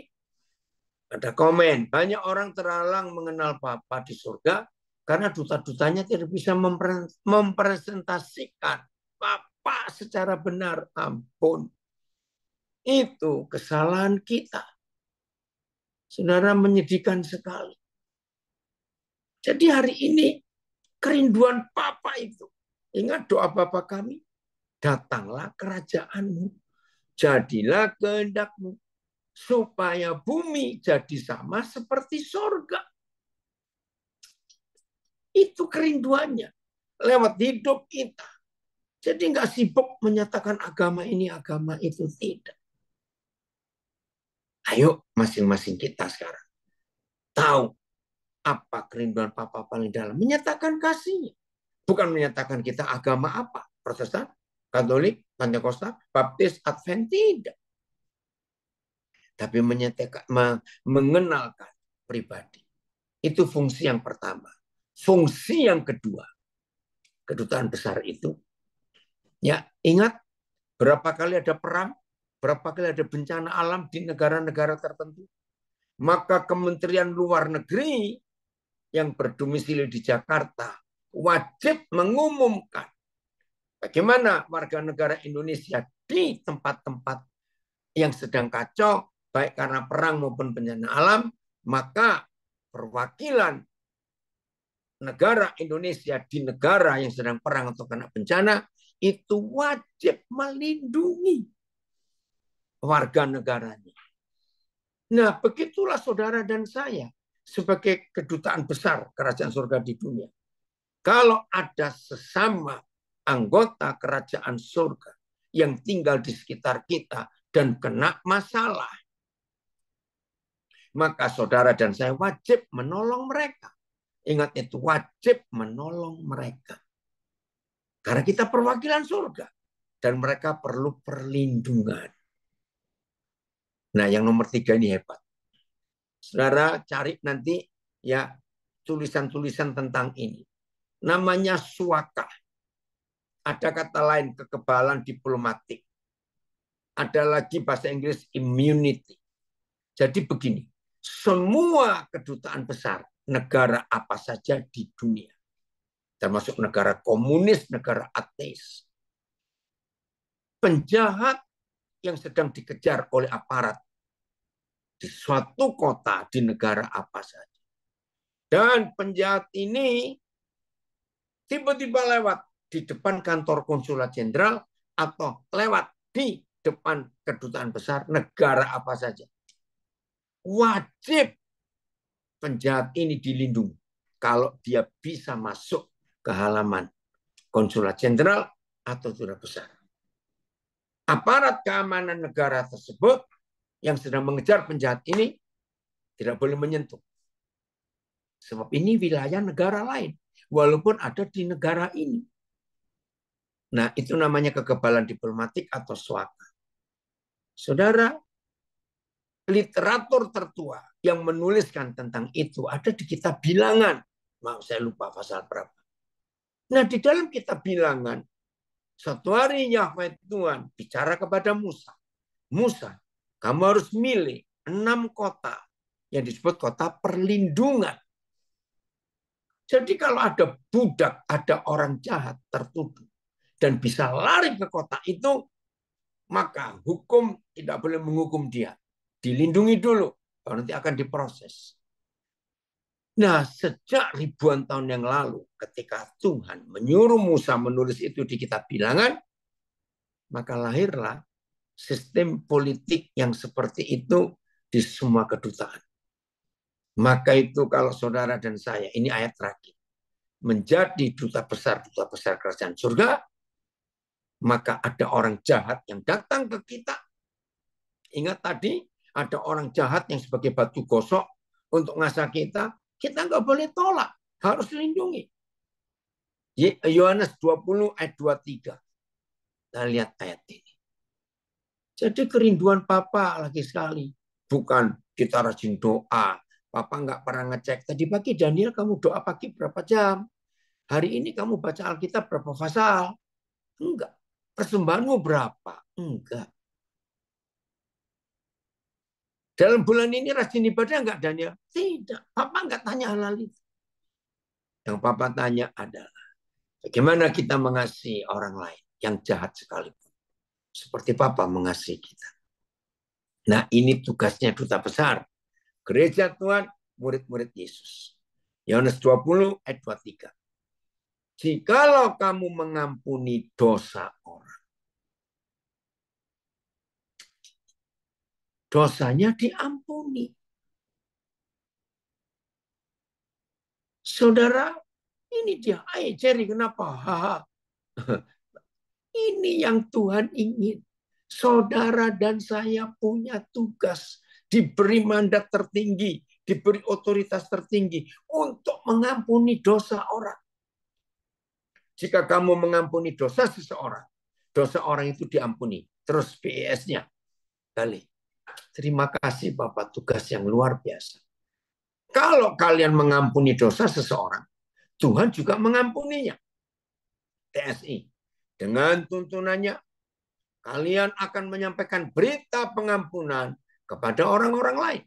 Ada komen, banyak orang terhalang mengenal Bapa di surga karena duta-dutanya tidak bisa mempresentasikan Bapa secara benar. Ampun. Itu kesalahan kita. Saudara, menyedihkan sekali. Jadi hari ini kerinduan Bapa itu. Ingat doa Bapa kami. Datanglah kerajaanmu. Jadilah kehendakmu. Supaya bumi jadi sama seperti surga. Itu kerinduannya. Lewat hidup kita. Jadi nggak sibuk menyatakan agama ini, agama itu. Tidak. Ayo masing-masing kita sekarang. Tahu apa kerinduan Papa paling dalam. Menyatakan kasihnya. Bukan menyatakan kita agama apa. Protestan, Katolik, Pentakosta, Baptis, Advent. Tidak. Tapi menyatakan, mengenalkan pribadi. Itu fungsi yang pertama. Fungsi yang kedua, kedutaan besar itu, ya ingat berapa kali ada perang, berapa kali ada bencana alam di negara-negara tertentu, maka Kementerian Luar Negeri yang berdomisili di Jakarta wajib mengumumkan bagaimana warga negara Indonesia di tempat-tempat yang sedang kacau, baik karena perang maupun bencana alam, maka perwakilan negara Indonesia di negara yang sedang perang atau kena bencana itu wajib melindungi warga negaranya. Nah, begitulah saudara dan saya sebagai kedutaan besar kerajaan surga di dunia. Kalau ada sesama anggota kerajaan surga yang tinggal di sekitar kita dan kena masalah, maka saudara dan saya wajib menolong mereka. Ingat itu, wajib menolong mereka. Karena kita perwakilan surga. Dan mereka perlu perlindungan. Nah, yang nomor 3 ini hebat. Saudara cari nanti ya tulisan-tulisan tentang ini. Namanya suaka. Ada kata lain kekebalan diplomatik. Ada lagi bahasa Inggris immunity. Jadi begini, semua kedutaan besar negara apa saja di dunia, termasuk negara komunis, negara ateis, penjahat yang sedang dikejar oleh aparat di suatu kota di negara apa saja, Dan penjahat ini tiba-tiba lewat di depan kantor konsulat jenderal atau lewat di depan kedutaan besar negara apa saja. Wajib penjahat ini dilindungi kalau dia bisa masuk ke halaman konsulat jenderal atau duta besar. Aparat keamanan negara tersebut yang sedang mengejar penjahat ini tidak boleh menyentuh. Sebab ini wilayah negara lain, walaupun ada di negara ini. Nah, itu namanya kekebalan diplomatik atau swaka. Saudara, literatur tertua yang menuliskan tentang itu ada di kitab Bilangan. Maaf, saya lupa pasal berapa. Nah, di dalam kitab Bilangan, suatu hari Yahweh Tuhan bicara kepada Musa. Musa, kamu harus milih 6 kota yang disebut kota perlindungan. Jadi kalau ada budak, ada orang jahat tertuduh dan bisa lari ke kota itu, maka hukum tidak boleh menghukum dia. Dilindungi dulu, baru nanti akan diproses. Nah, sejak ribuan tahun yang lalu, ketika Tuhan menyuruh Musa menulis itu di kitab Bilangan, maka lahirlah sistem politik yang seperti itu di semua kedutaan. Maka itu kalau saudara dan saya, ini ayat terakhir, menjadi duta besar kerajaan surga, maka ada orang jahat yang datang ke kita. Ingat tadi, ada orang jahat yang sebagai batu gosok untuk ngasah kita nggak boleh tolak, harus lindungi. Yohanes 20 ayat 23. Kita lihat ayat ini. Jadi kerinduan Papa lagi sekali. Bukan kita rajin doa. Papa nggak pernah ngecek. Tadi pagi Daniel kamu doa pagi berapa jam? Hari ini kamu baca Alkitab berapa pasal? Enggak. Persembahanmu berapa? Enggak. Dalam bulan ini rajin ibadah enggak Daniel? Tidak. Papa enggak tanya hal-hal itu. Yang Papa tanya adalah bagaimana kita mengasihi orang lain yang jahat sekalipun. Seperti Papa mengasihi kita. Nah, ini tugasnya duta besar. Gereja Tuhan, murid-murid Yesus. Yohanes 20 ayat 23. Jikalau kamu mengampuni dosa orang, dosanya diampuni. Saudara, ini dia. Ayo, Jerry, kenapa? Ini yang Tuhan ingin. Saudara dan saya punya tugas, diberi mandat tertinggi, diberi otoritas tertinggi untuk mengampuni dosa orang. Jika kamu mengampuni dosa seseorang, dosa orang itu diampuni. Terus PES-nya. Kali. Terima kasih Bapak, tugas yang luar biasa. Kalau kalian mengampuni dosa seseorang, Tuhan juga mengampuninya. TSI. Dengan tuntunannya, kalian akan menyampaikan berita pengampunan kepada orang-orang lain.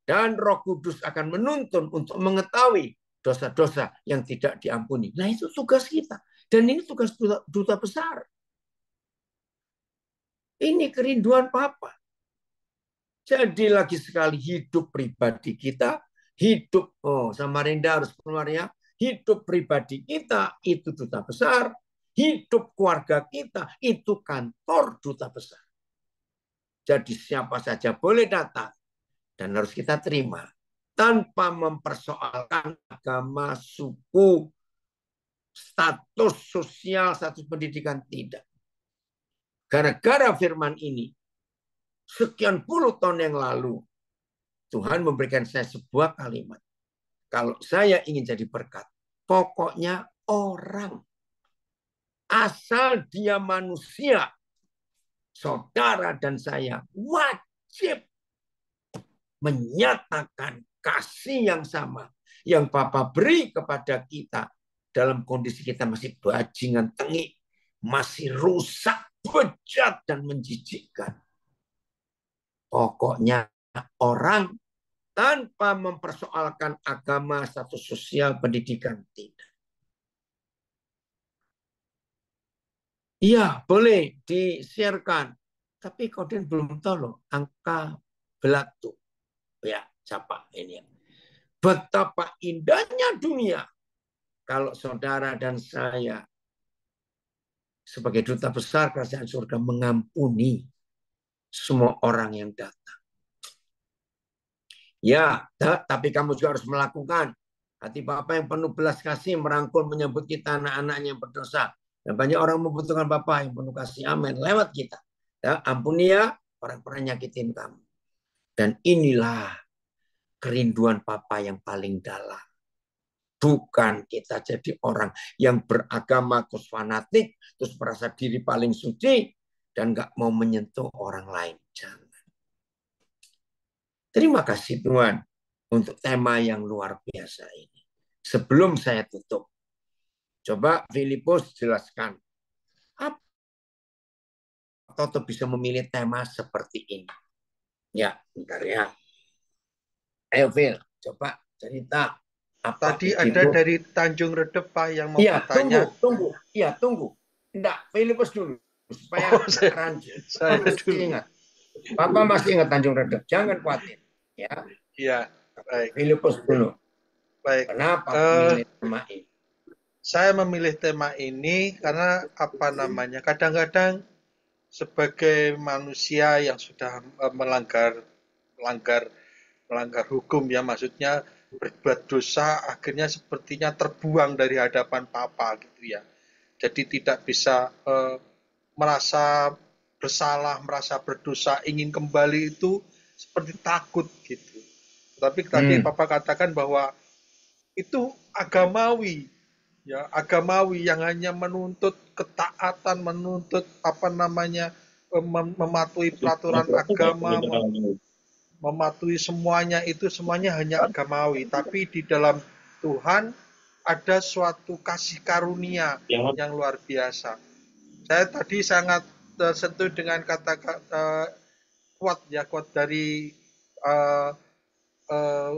Dan Roh Kudus akan menuntun untuk mengetahui dosa-dosa yang tidak diampuni. Nah, itu tugas kita. Dan ini tugas duta besar. Ini kerinduan Papa. Jadi lagi sekali hidup pribadi kita, hidup, Samarinda harus keluar ya, hidup pribadi kita itu duta besar, hidup keluarga kita itu kantor duta besar. Jadi siapa saja boleh datang dan harus kita terima tanpa mempersoalkan agama, suku, status sosial, status pendidikan, tidak. Gara-gara firman ini, sekian puluh tahun yang lalu, Tuhan memberikan saya sebuah kalimat. Kalau saya ingin jadi berkat, pokoknya orang, asal dia manusia, saudara dan saya wajib menyatakan kasih yang sama yang Bapa beri kepada kita dalam kondisi kita masih bajingan tengik, masih rusak, bejat, dan menjijikkan. Pokoknya orang tanpa mempersoalkan agama, status sosial, pendidikan, tidak. Iya, boleh di-sharekan. Tapi Koden belum tahu loh, angka belatu. Ya, siapa ini? Betapa indahnya dunia kalau saudara dan saya sebagai duta besar kerajaan surga mengampuni semua orang yang datang. Ya, tapi kamu juga harus melakukan. Hati Bapa yang penuh belas kasih merangkul menyambut kita anak-anaknya yang berdosa. Dan banyak orang membutuhkan Bapa yang penuh kasih. Amin. Lewat kita. Ya, ampuni ya orang-orang nyakitin kamu. Dan inilah kerinduan Papa yang paling dalam. Bukan kita jadi orang yang beragama terus fanatik, terus merasa diri paling suci, dan nggak mau menyentuh orang lain. Jangan. Terima kasih Tuhan untuk tema yang luar biasa ini. Sebelum saya tutup, coba Filipus jelaskan. Atau bisa memilih tema seperti ini. Ya, bentar ya. Ayo Phil, coba cerita. Apa Tadi ada idimu? dari Tanjung Redep Pak yang mau Iya, bertanya. tunggu. Iya, tunggu. Enggak, Filipus dulu. Supaya rancu. Saya Masih dulu. ingat. Papa masih ingat Tanjung Redep. Jangan khawatir. Ya, Iya, baik. Filipus dulu. Baik. Kenapa memilih tema ini? Saya memilih tema ini karena apa namanya? Kadang-kadang sebagai manusia yang sudah melanggar hukum ya, maksudnya berbuat dosa, akhirnya sepertinya terbuang dari hadapan Papa gitu ya. Jadi tidak bisa merasa bersalah, merasa berdosa, ingin kembali itu seperti takut gitu. Tapi tadi Papa katakan bahwa itu agamawi, ya agamawi yang hanya menuntut ketaatan, menuntut apa namanya mematuhi peraturan agama, mematuhi semuanya, itu semuanya hanya agamawi. Tapi di dalam Tuhan ada suatu kasih karunia yang luar biasa. Saya tadi sangat tersentuh dengan kata-kata quote dari uh, uh,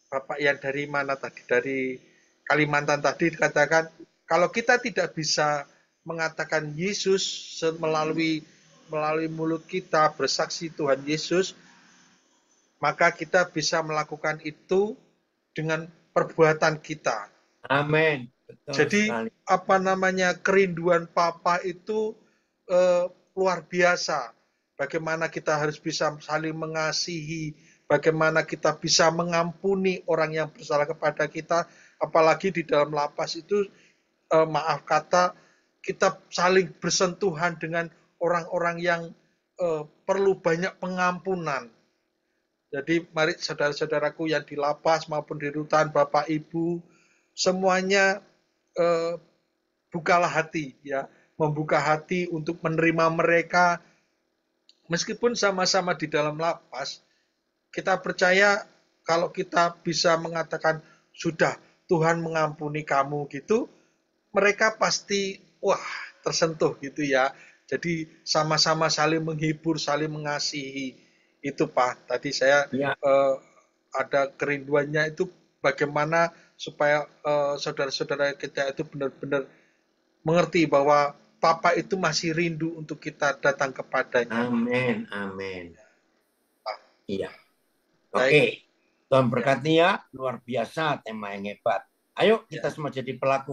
Bapak yang dari mana tadi, dari Kalimantan tadi, dikatakan kalau kita tidak bisa mengatakan Yesus melalui mulut kita bersaksi Tuhan Yesus, maka kita bisa melakukan itu dengan perbuatan kita. Amin. Jadi apa namanya, kerinduan Papa itu luar biasa. Bagaimana kita harus bisa saling mengasihi, bagaimana kita bisa mengampuni orang yang bersalah kepada kita, apalagi di dalam lapas itu maaf kata kita saling bersentuhan dengan orang-orang yang perlu banyak pengampunan. Jadi mari saudara-saudaraku yang di lapas maupun di rutan, Bapak Ibu, semuanya bukalah hati ya, membuka hati untuk menerima mereka meskipun sama-sama di dalam lapas. Kita percaya kalau kita bisa mengatakan sudah Tuhan mengampuni kamu gitu, mereka pasti wah tersentuh gitu ya. Jadi sama-sama saling menghibur, saling mengasihi. Itu Pak, tadi saya ada kerinduannya itu bagaimana supaya saudara-saudara kita itu benar-benar mengerti bahwa Papa itu masih rindu untuk kita datang kepadanya. Amin, amin. Iya. Baik. Oke. Tuhan berkati ya. Luar biasa tema yang hebat. Ayo kita semua jadi pelaku